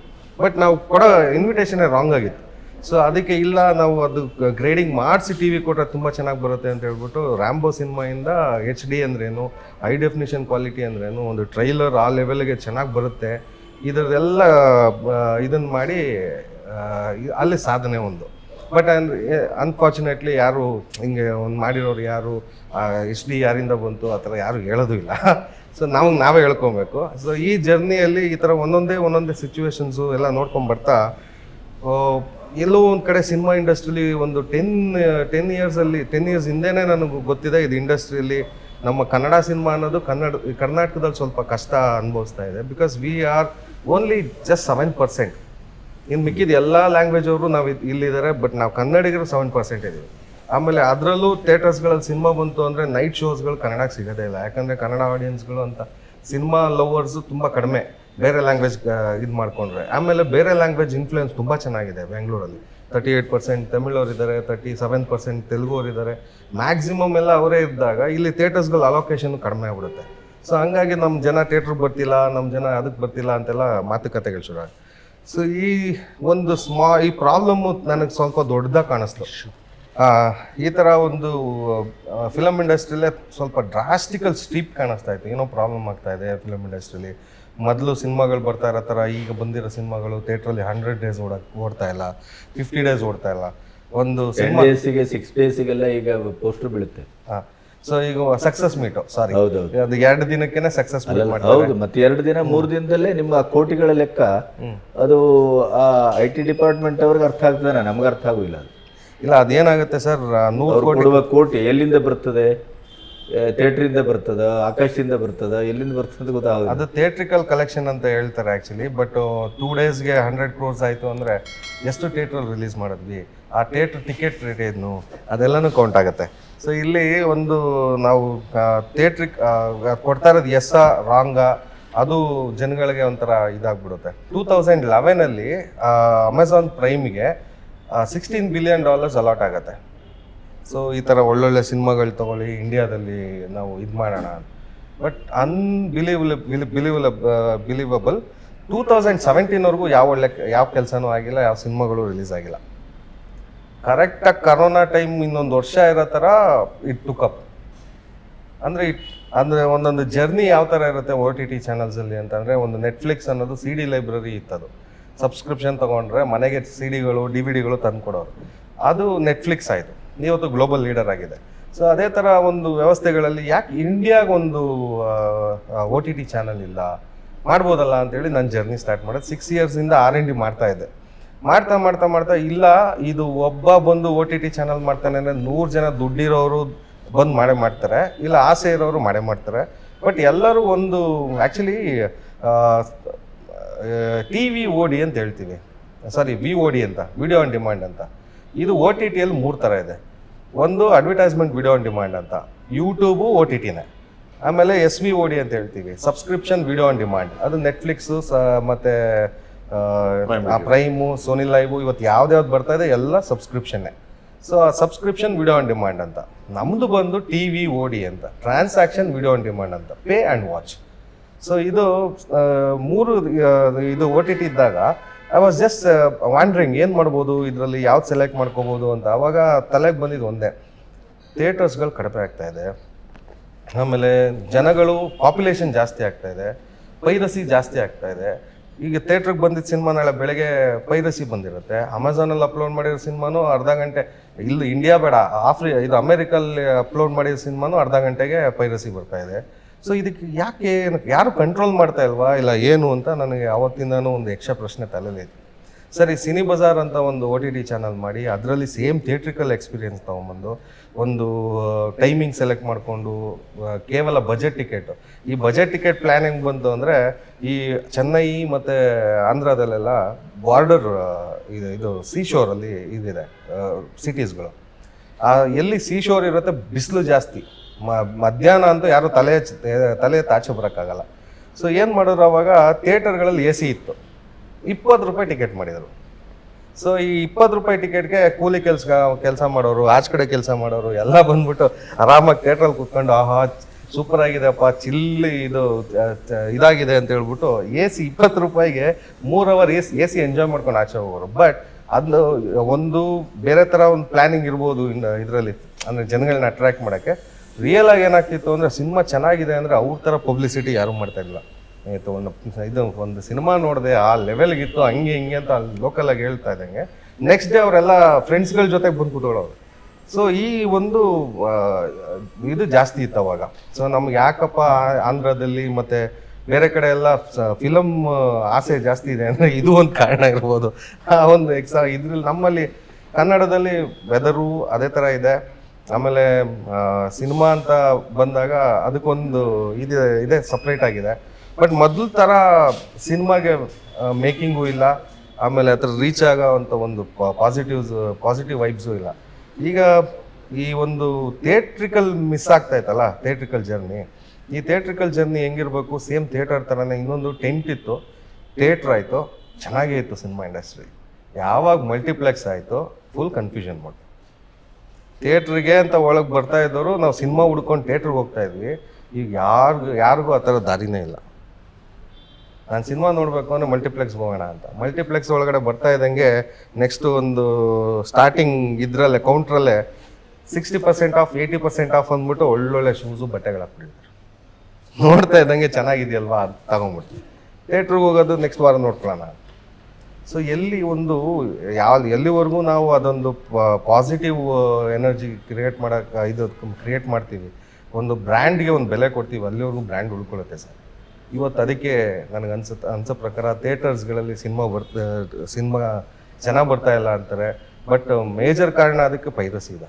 ಬಟ್ ನಾವು ಕೊಡೋ ಇನ್ವಿಟೇಷನ್ನೇ ರಾಂಗ್ ಆಗಿತ್ತು. ಸೊ ಅದಕ್ಕೆ ಇಲ್ಲ, ನಾವು ಅದು ಗ್ರೇಡಿಂಗ್ ಮಾಡಿಸಿ TV ಕೊಟ್ಟರೆ ತುಂಬ ಚೆನ್ನಾಗಿ ಬರುತ್ತೆ ಅಂತ ಹೇಳ್ಬಿಟ್ಟು ರ್ಯಾಂಬೋ ಸಿನಿಮಾಯಿಂದ HD ಅಂದ್ರೇನು, ಹೈ ಡೆಫಿನಿಷನ್ ಕ್ವಾಲಿಟಿ ಅಂದ್ರೇನು, ಒಂದು ಟ್ರೈಲರ್ ಆ ಲೆವೆಲ್ಗೆ ಚೆನ್ನಾಗಿ ಬರುತ್ತೆ, ಇದರದೆಲ್ಲ ಇದನ್ನು ಮಾಡಿ ಅಲ್ಲಿ ಸಾಧನೆ ಒಂದು. ಬಟ್ ಅನ್ಫಾರ್ಚುನೇಟ್ಲಿ ಯಾರು ಹಿಂಗೆ ಒಂದು ಮಾಡಿರೋರು ಯಾರು HD ಯಾರಿಂದ ಬಂತು ಆ ಥರ ಯಾರು ಹೇಳೋದು ಇಲ್ಲ. ಸೊ ನಾವೇ ಹೇಳ್ಕೊಬೇಕು. ಸೊ ಈ ಜರ್ನಿಯಲ್ಲಿ ಈ ಥರ ಒಂದೊಂದೇ ಸಿಚುವೇಶನ್ಸು ಎಲ್ಲ ನೋಡ್ಕೊಂಡು ಬರ್ತಾ ಎಲ್ಲೋ ಒಂದು ಕಡೆ ಸಿನಿಮಾ ಇಂಡಸ್ಟ್ರಿಲಿ ಒಂದು 10 years ಹಿಂದೆನೇ ನನಗೆ ಗೊತ್ತಿದೆ ಇದು ಇಂಡಸ್ಟ್ರಿಯಲ್ಲಿ ನಮ್ಮ ಕನ್ನಡ ಸಿನಿಮಾ ಅನ್ನೋದು ಕರ್ನಾಟಕದಲ್ಲಿ ಸ್ವಲ್ಪ ಕಷ್ಟ ಅನುಭವಿಸ್ತಾ ಇದೆ. Because we are only just 7%. ಇನ್ನು ಮಿಕ್ಕಿದ ಎಲ್ಲ ಲ್ಯಾಂಗ್ವೇಜ್ ಅವರು ನಾವು ಇಲ್ಲಿದ್ದಾರೆ, ಬಟ್ ನಾವು ಕನ್ನಡಿಗರು 7% ಇದ್ದೀವಿ. ಆಮೇಲೆ ಅದರಲ್ಲೂ ಥಿಯೇಟರ್ಸ್ಗಳಲ್ಲಿ ಸಿನಿಮಾ ಬಂತು ಅಂದರೆ ನೈಟ್ ಶೋಸ್ಗಳು ಕನ್ನಡಕ್ಕೆ ಸಿಗೋದೇ ಇಲ್ಲ. ಯಾಕಂದರೆ ಕನ್ನಡ ಆಡಿಯನ್ಸ್ಗಳು ಅಂತ ಸಿನಿಮಾ ಲವರ್ಸು ತುಂಬ ಕಡಿಮೆ. ಬೇರೆ ಲ್ಯಾಂಗ್ವೇಜ್ ಇದು ಮಾಡ್ಕೊಂಡ್ರೆ. ಆಮೇಲೆ ಬೇರೆ ಲ್ಯಾಂಗ್ವೇಜ್ ಇನ್ಫ್ಲೂಯೆನ್ಸ್ ತುಂಬ ಚೆನ್ನಾಗಿದೆ ಬೆಂಗಳೂರಲ್ಲಿ. 38% ತಮಿಳವ್ರು ಇದ್ದಾರೆ, 37% ತೆಲುಗುವ್ರು ಇದ್ದಾರೆ. ಮ್ಯಾಕ್ಸಿಮಮ್ ಎಲ್ಲ ಅವರೇ ಇದ್ದಾಗ ಇಲ್ಲಿ ಥಿಯೇಟರ್ಸ್ಗಳ ಅಲೋಕೇಶನ್ ಕಡಿಮೆ ಆಗ್ಬಿಡುತ್ತೆ. ಸೊ ಹಂಗಾಗಿ ನಮ್ಮ ಜನ ಥಿಯೇಟ್ರಿಗೆ ಬರ್ತಿಲ್ಲ, ನಮ್ಮ ಜನ ಅದಕ್ಕೆ ಬರ್ತಿಲ್ಲ ಅಂತೆಲ್ಲ ಮಾತುಕತೆಗಳು ಶುರು ಆಗಿದೆ. ಸೊ ಈ ಪ್ರಾಬ್ಲಮ್ಮು ನನಗೆ ಸ್ವಲ್ಪ ದೊಡ್ಡದಾಗಿ ಕಾಣಿಸ್ತು. ಈ ಥರ ಒಂದು ಫಿಲಮ್ ಇಂಡಸ್ಟ್ರಿಲೇ ಸ್ವಲ್ಪ ಡ್ರಾಸ್ಟಿಕಲ್ ಸ್ಟ್ರೀಪ್ ಕಾಣಿಸ್ತಾ ಇತ್ತು. ಏನೋ ಪ್ರಾಬ್ಲಮ್ ಆಗ್ತಾ ಇದೆ ಫಿಲಮ್ ಇಂಡಸ್ಟ್ರಿಲಿ. ಮೊದಲು ಸಿನಿಮಾಗಳು ಬರ್ತಾ ಇರೋ ಥರ ಈಗ ಬಂದಿರೋ ಸಿನಿಮಾಗಳು ಥಿಯೇಟ್ರಲ್ಲಿ 100 days ಓಡ್ತಾ ಇಲ್ಲ, 50 days ಓಡ್ತಾ ಇಲ್ಲ. ಒಂದು 10 days-ಗೆ 6 days-ಗೆಲ್ಲ ಈಗ ಪೋಸ್ಟರ್ ಬೀಳುತ್ತೆ. ಸೊ ಈಗ ಸಕ್ಸಸ್ ಮೀಟು, ಸಾರಿ, ಹೌದೌದು, ಅದು 2 ದಿನಕ್ಕೇನೆ ಸಕ್ಸಸ್ ಮೀಟ್ ಮಾಡ್ತಾರೆ. ಹೌದು, ಮತ್ತೆ 2 ದಿನ 3 ದಿನದಲ್ಲೇ ನಿಮ್ಮ ಕೋಟಿಗಳ ಲೆಕ್ಕ ಅದು ಆ IT ಡಿಪಾರ್ಟ್ಮೆಂಟ್ ಅವ್ರಿಗೆ ಅರ್ಥ ಆಗ್ತದೆ, ನಮ್ಗೆ ಅರ್ಥ ಆಗೋದಿಲ್ಲ. ಇಲ್ಲ, ಅದೇನಾಗುತ್ತೆ ಸರ್, 100 ಕೋಟಿ ಕೊಡುವ ಕೋಟಿ ಎಲ್ಲಿಂದ ಬರ್ತದೆ? ಥಿಯೇಟ್ರಿಂದ ಬರ್ತದ, ಆಕಾಶದಿಂದ ಬರ್ತದ, ಎಲ್ಲಿಂದ ಬರ್ತದೆ ಅಂತ ಗೊತ್ತಾಗೋದು. ಅದು ಥಿಯೇಟ್ರಿಕಲ್ ಕಲೆಕ್ಷನ್ ಅಂತ ಹೇಳ್ತಾರೆ ಆ್ಯಕ್ಚುಲಿ. ಬಟ್ 2 days-ಗೆ 100 crores ಆಯಿತು ಅಂದರೆ ಎಷ್ಟು ಥಿಯೇಟ್ರಲ್ಲಿ ರಿಲೀಸ್ ಮಾಡಿದ್ವಿ, ಆ ಥಿಯೇಟ್ರ್ ಟಿಕೆಟ್ ರೇಟ್ ಏನು, ಅದೆಲ್ಲನೂ ಕೌಂಟ್ ಆಗುತ್ತೆ. ಸೊ ಇಲ್ಲಿ ಒಂದು ನಾವು ಥಿಯೇಟ್ರಿಗೆ ಕೊಡ್ತಾ ಇರೋದು ಎಸ್ಸಾ ರಾಂಗಾ, ಅದು ಜನಗಳಿಗೆ ಒಂಥರ ಇದಾಗ್ಬಿಡುತ್ತೆ. 2011 ಅಮೆಝಾನ್ ಪ್ರೈಮಿಗೆ $16 billion ಅಲಾಟ್ ಆಗುತ್ತೆ. ಸೊ ಈ ಥರ ಒಳ್ಳೊಳ್ಳೆ ಸಿನಿಮಾಗಳು ತೊಗೊಳ್ಳಿ, ಇಂಡಿಯಾದಲ್ಲಿ ನಾವು ಇದು ಮಾಡೋಣ. ಬಟ್ ಬಿಲೀವಬಲ್ 2017ವರೆಗೂ ಯಾವ ಕೆಲಸನೂ ಆಗಿಲ್ಲ, ಯಾವ ಸಿನಿಮಾಗಳು ರಿಲೀಸ್ ಆಗಿಲ್ಲ. ಕರೆಕ್ಟಾಗಿ ಕರೋನಾ ಟೈಮ್ ಇನ್ನೊಂದು ವರ್ಷ ಇರೋ ಥರ ಇಟ್ ಟುಕಪ್. ಅಂದರೆ ಒಂದೊಂದು ಜರ್ನಿ ಯಾವ ಥರ ಇರುತ್ತೆ OTT ಚಾನಲ್ಸಲ್ಲಿ ಅಂತಂದರೆ, ಒಂದು ನೆಟ್ಫ್ಲಿಕ್ಸ್ ಅನ್ನೋದು CD ಲೈಬ್ರರಿ ಇತ್ತದು. ಸಬ್ಸ್ಕ್ರಿಪ್ಷನ್ ತೊಗೊಂಡ್ರೆ ಮನೆಗೆ CDಗಳು DVD-ಗಳು ತಂದು ಕೊಡೋರು. ಅದು ನೆಟ್ಫ್ಲಿಕ್ಸ್ ಆಯಿತು, ಇವತ್ತು ಗ್ಲೋಬಲ್ ಲೀಡರ್ ಆಗಿದೆ. ಸೊ ಅದೇ ಥರ ಒಂದು ವ್ಯವಸ್ಥೆಗಳಲ್ಲಿ ಯಾಕೆ ಇಂಡಿಯಾಗೊಂದು OTT ಚಾನಲ್ ಇಲ್ಲ, ಮಾಡ್ಬೋದಲ್ಲ ಅಂತೇಳಿ ನಾನು ಜರ್ನಿ ಸ್ಟಾರ್ಟ್ ಮಾಡೋದು. 6 years-ಇಂದ R&D ಮಾಡ್ತಾ ಇದ್ದೆ. ಮಾಡ್ತಾ ಇಲ್ಲ, ಇದು ಒಬ್ಬ ಬಂದು OTT ಚಾನಲ್ ಮಾಡ್ತಾನೆ ಅಂದರೆ 100 ಜನ ದುಡ್ಡಿರೋರು ಬಂದು ಮಾಡ್ತಾರೆ, ಇಲ್ಲ ಆಸೆ ಇರೋರು ಮಾಡ್ತಾರೆ. ಬಟ್ ಎಲ್ಲರೂ ಒಂದು ಆ್ಯಕ್ಚುಲಿ TVOD ಅಂತ ಹೇಳ್ತೀವಿ, ಸಾರಿ VOD ಅಂತ, ವಿಡಿಯೋ ಆನ್ ಡಿಮ್ಯಾಂಡ್ ಅಂತ. ಇದು OTT-ಯಲ್ಲಿ 3 ಥರ ಇದೆ. ಒಂದು ಅಡ್ವರ್ಟೈಸ್ಮೆಂಟ್ ವಿಡಿಯೋ ಆನ್ ಡಿಮ್ಯಾಂಡ್ ಅಂತ, ಯೂಟ್ಯೂಬು OTT-ನೇ. ಆಮೇಲೆ SVOD ಅಂತ ಹೇಳ್ತೀವಿ, ಸಬ್ಸ್ಕ್ರಿಪ್ಷನ್ ವಿಡಿಯೋ ಆನ್ ಡಿಮ್ಯಾಂಡ್. ಅದು ನೆಟ್ಫ್ಲಿಕ್ಸು ಮತ್ತು ಪ್ರೈಮು, ಸೋನಿ ಲೈವು, ಇವತ್ತು ಯಾವ್ದು ಬರ್ತಾ ಇದೆ ಎಲ್ಲ ಸಬ್ಸ್ಕ್ರಿಪ್ಷನ್ನೇ. So subscription video on demand ಅಂತ. ನಮ್ಮದು ಬಂದು TVOD ಅಂತ, ಟ್ರಾನ್ಸಾಕ್ಷನ್ ವಿಡಿಯೋ ಆನ್ ಡಿಮ್ಯಾಂಡ್ ಅಂತ, ಪೇ ಆ್ಯಂಡ್ ವಾಚ್. ಸೊ ಇದು 3 ಇದು OTT ಇದ್ದಾಗ ಐ ವಾಸ್ ಜಸ್ಟ್ ವಾಂಡ್ರಿಂಗ್, ಏನು ಮಾಡ್ಬೋದು ಇದರಲ್ಲಿ, ಯಾವ್ದು ಸೆಲೆಕ್ಟ್ ಮಾಡ್ಕೋಬೋದು ಅಂತ. ಆವಾಗ ತಲೆಗೆ ಬಂದಿದ್ದು ಒಂದೇ, ಥಿಯೇಟರ್ಸ್ಗಳು ಕಡಿಮೆ ಆಗ್ತಾ ಇದೆ, ಆಮೇಲೆ ಜನಗಳು ಪಾಪ್ಯುಲೇಷನ್ ಜಾಸ್ತಿ ಆಗ್ತಾ ಇದೆ, ಪೈರಸಿ ಜಾಸ್ತಿ ಆಗ್ತಾ ಇದೆ. ಈಗ ಥಿಯೇಟ್ರಿಗೆ ಬಂದಿದ್ದ ಸಿನಿಮಾ ನಾಳೆ ಬೆಳಗ್ಗೆ ಪೈರಸಿ ಬಂದಿರುತ್ತೆ. ಅಮೆಝಾನಲ್ಲಿ ಅಪ್ಲೋಡ್ ಮಾಡಿರೋ ಸಿನಿಮಾನು ಅರ್ಧ ಗಂಟೆ, ಇಲ್ಲಿ ಇಂಡಿಯಾ ಬೇಡ, ಇದು ಅಮೆರಿಕಲ್ಲಿ ಅಪ್ಲೋಡ್ ಮಾಡಿರೋ ಸಿನಿಮಾನು ಅರ್ಧ ಗಂಟೆಗೆ ಪೈರಸಿ ಬರ್ತಾ ಇದೆ. ಸೊ ಇದಕ್ಕೆ ಯಾರು ಕಂಟ್ರೋಲ್ ಮಾಡ್ತಾ ಇಲ್ವಾ, ಇಲ್ಲ ಏನು ಅಂತ ನನಗೆ ಆವತ್ತಿಂದನೂ ಒಂದು ಯಕ್ಷ ಪ್ರಶ್ನೆ ತಲೆಯಲ್ಲಿದೆ. ಸರಿ, ಸಿನಿ ಬಜಾರ್ ಅಂತ ಒಂದು OTT ಚಾನಲ್ ಮಾಡಿ ಅದರಲ್ಲಿ ಸೇಮ್ ಥಿಯೇಟ್ರಿಕಲ್ ಎಕ್ಸ್ಪೀರಿಯನ್ಸ್ ತೊಗೊಂಬಂದು ಒಂದು ಟೈಮಿಂಗ್ ಸೆಲೆಕ್ಟ್ ಮಾಡಿಕೊಂಡು ಕೇವಲ ಬಜೆಟ್ ಟಿಕೆಟು. ಈ ಬಜೆಟ್ ಟಿಕೆಟ್ ಪ್ಲ್ಯಾನ್ ಹೆಂಗೆ ಬಂತು ಅಂದರೆ, ಈ ಚೆನ್ನೈ ಮತ್ತು ಆಂಧ್ರದಲ್ಲೆಲ್ಲ ಬಾರ್ಡರ್ ಇದು ಸೀಶೋರಲ್ಲಿ ಇದಿದೆ ಸಿಟೀಸ್ಗಳು. ಎಲ್ಲಿ ಸೀಶೋರ್ ಇರುತ್ತೆ ಬಿಸಿಲು ಜಾಸ್ತಿ, ಮಧ್ಯಾಹ್ನ ಅಂತೂ ಯಾರು ತಲೆ ತಾಚೆ ಬರೋಕ್ಕಾಗಲ್ಲ. ಸೊ ಏನು ಮಾಡಿದ್ರು ಅವಾಗ, ಥಿಯೇಟರ್ಗಳಲ್ಲಿ AC ಇತ್ತು, $20 ಟಿಕೆಟ್ ಮಾಡಿದರು. ಸೊ ಈ $20 ಟಿಕೆಟ್ಗೆ ಕೂಲಿ ಕೆಲಸ ಮಾಡೋರು, ಆಚೆ ಕಡೆ ಕೆಲಸ ಮಾಡೋರು ಎಲ್ಲ ಬಂದ್ಬಿಟ್ಟು ಆರಾಮಾಗಿ ಥಿಯೇಟ್ರಲ್ಲಿ ಕೂತ್ಕೊಂಡು, ಆಹಾ ಸೂಪರ್ ಆಗಿದೆಪ್ಪ, ಚಿಲ್ಲಿ ಇದಾಗಿದೆ ಅಂತ ಹೇಳ್ಬಿಟ್ಟು AC $20ಗೆ 3 hour AC ಎಂಜಾಯ್ ಮಾಡ್ಕೊಂಡು ಆಚೆ ಹೋಗೋರು. ಬಟ್ ಅದು ಒಂದು ಬೇರೆ ಥರ ಒಂದು ಪ್ಲ್ಯಾನಿಂಗ್ ಇರ್ಬೋದು ಇದರಲ್ಲಿ, ಅಂದರೆ ಜನಗಳನ್ನ ಅಟ್ರ್ಯಾಕ್ಟ್ ಮಾಡೋಕ್ಕೆ. ರಿಯಲ್ ಆಗಿ ಏನಾಗ್ತಿತ್ತು ಅಂದರೆ, ಸಿನಿಮಾ ಚೆನ್ನಾಗಿದೆ ಅಂದರೆ ಅವ್ರ ಥರ ಪಬ್ಲಿಸಿಟಿ ಯಾರೂ ಮಾಡ್ತಾಯಿಲ್ಲ. ಒಂದು ಸಿನಿಮಾ ನೋಡಿದೆ, ಆ ಲೆವೆಲ್ಗಿತ್ತು, ಹಂಗೆ ಹಿಂಗೆ ಅಂತ ಅಲ್ಲಿ ಲೋಕಲಾಗಿ ಹೇಳ್ತಾ ಇದ್ದಂಗೆ ನೆಕ್ಸ್ಟ್ ಡೇ ಅವರೆಲ್ಲ ಫ್ರೆಂಡ್ಸ್ಗಳ ಜೊತೆಗೆ ಬಂದು ಕೂತ್ಕೊಳ್ಳೋರು. ಸೊ ಈ ಒಂದು ಇದು ಜಾಸ್ತಿ ಇತ್ತು ಅವಾಗ. ಸೊ ನಮ್ಗೆ ಯಾಕಪ್ಪ ಆಂಧ್ರದಲ್ಲಿ ಮತ್ತು ಬೇರೆ ಕಡೆ ಎಲ್ಲ ಫಿಲಮ್ ಆಸೆ ಜಾಸ್ತಿ ಇದೆ ಅಂದರೆ ಇದು ಒಂದು ಕಾರಣ ಇರ್ಬೋದು. ಒಂದು ಇದ್ರಲ್ಲಿ ನಮ್ಮಲ್ಲಿ ಕನ್ನಡದಲ್ಲಿ ವೆದರು ಅದೇ ಥರ ಇದೆ. ಆಮೇಲೆ ಸಿನಿಮಾ ಅಂತ ಬಂದಾಗ ಅದಕ್ಕೊಂದು ಇದೆ ಸಪ್ರೇಟ್ ಆಗಿದೆ. ಬಟ್ ಮೊದಲ ಥರ ಸಿನಿಮಾಗೆ ಮೇಕಿಂಗು ಇಲ್ಲ, ಆಮೇಲೆ ಆ ಥರ ರೀಚ್ ಆಗೋವಂಥ ಒಂದು ಪಾಸಿಟಿವ್ ವೈಬ್ಸು ಇಲ್ಲ. ಈಗ ಈ ಒಂದು ಥಿಯೇಟ್ರಿಕಲ್ ಮಿಸ್ ಆಗ್ತಾ ಇತ್ತಲ್ಲ, ಥಿಯೇಟ್ರಿಕಲ್ ಜರ್ನಿ, ಈ ಥಿಯೇಟ್ರಿಕಲ್ ಜರ್ನಿ ಹೆಂಗಿರ್ಬೇಕು, ಸೇಮ್ ಥಿಯೇಟರ್ ಥರನೇ ಇನ್ನೊಂದು ಟೆಂಟ್ ಇತ್ತು, ಥಿಯೇಟ್ರ್ ಆಯಿತು, ಚೆನ್ನಾಗೇ ಇತ್ತು ಸಿನಿಮಾ ಇಂಡಸ್ಟ್ರಿ. ಯಾವಾಗ ಮಲ್ಟಿಪ್ಲೆಕ್ಸ್ ಆಯಿತು ಫುಲ್ ಕನ್ಫ್ಯೂಷನ್ ಮಾಡಿ ಥಿಯೇಟ್ರಿಗೆ ಅಂತ ಒಳಗೆ ಬರ್ತಾ ಇದ್ದವರು ನಾವು ಸಿನಿಮಾ ಹುಡ್ಕೊಂಡು ಥಿಯೇಟ್ರಿಗೆ ಹೋಗ್ತಾ ಇದ್ವಿ. ಈಗ ಯಾರಿಗೂ ಆ ಥರ ದಾರಿನೇ ಇಲ್ಲ. ನಾನು ಸಿನಿಮಾ ನೋಡಬೇಕು ಅಂದರೆ ಮಲ್ಟಿಪ್ಲೆಕ್ಸ್ಗೆ ಹೋಗೋಣ ಅಂತ ಮಲ್ಟಿಪ್ಲೆಕ್ಸ್ ಒಳಗಡೆ ಬರ್ತಾ ಇದ್ದಂಗೆ ನೆಕ್ಸ್ಟ್ ಒಂದು ಸ್ಟಾರ್ಟಿಂಗ್ ಇದರಲ್ಲೇ ಕೌಂಟ್ರಲ್ಲೇ 60% ಆಫ್ 80% ಆಫ್ ಅಂದ್ಬಿಟ್ಟು ಒಳ್ಳೊಳ್ಳೆ ಶೂಸು ಬಟ್ಟೆಗಳು ಹಾಕ್ಬಿಟ್ಟಿದ್ದಾರೆ. ನೋಡ್ತಾ ಇದ್ದಂಗೆ ಚೆನ್ನಾಗಿದೆಯಲ್ವಾ ಅಂತ ತಗೊಂಡ್ಬಿಟ್ಟು ಥಿಯೇಟ್ರಿಗೆ ಹೋಗೋದು ನೆಕ್ಸ್ಟ್ ವಾರ ನೋಡ್ಕೊಳ್ಳೋಣ. ಸೊ ಎಲ್ಲಿವರೆಗೂ ನಾವು ಅದೊಂದು ಪಾಸಿಟಿವ್ ಎನರ್ಜಿ ಕ್ರಿಯೇಟ್ ಮಾಡ್ತೀವಿ, ಒಂದು ಬ್ರ್ಯಾಂಡ್ಗೆ ಒಂದು ಬೆಲೆ ಕೊಡ್ತೀವಿ, ಅಲ್ಲಿವರೆಗೂ ಬ್ರ್ಯಾಂಡ್ ಉಳ್ಕೊಳ್ಳುತ್ತೆ ಸರ್. ಇವತ್ತು ಅದಕ್ಕೆ ನನಗೆ ಅನ್ಸೋ ಪ್ರಕಾರ ಥಿಯೇಟರ್ಸ್ಗಳಲ್ಲಿ ಸಿನಿಮಾ ಚೆನ್ನಾಗಿ ಬರ್ತಾ ಇಲ್ಲ ಅಂತಾರೆ. ಬಟ್ ಮೇಜರ್ ಕಾರಣ ಅದಕ್ಕೆ ಪೈರಸಿ ಇದೆ.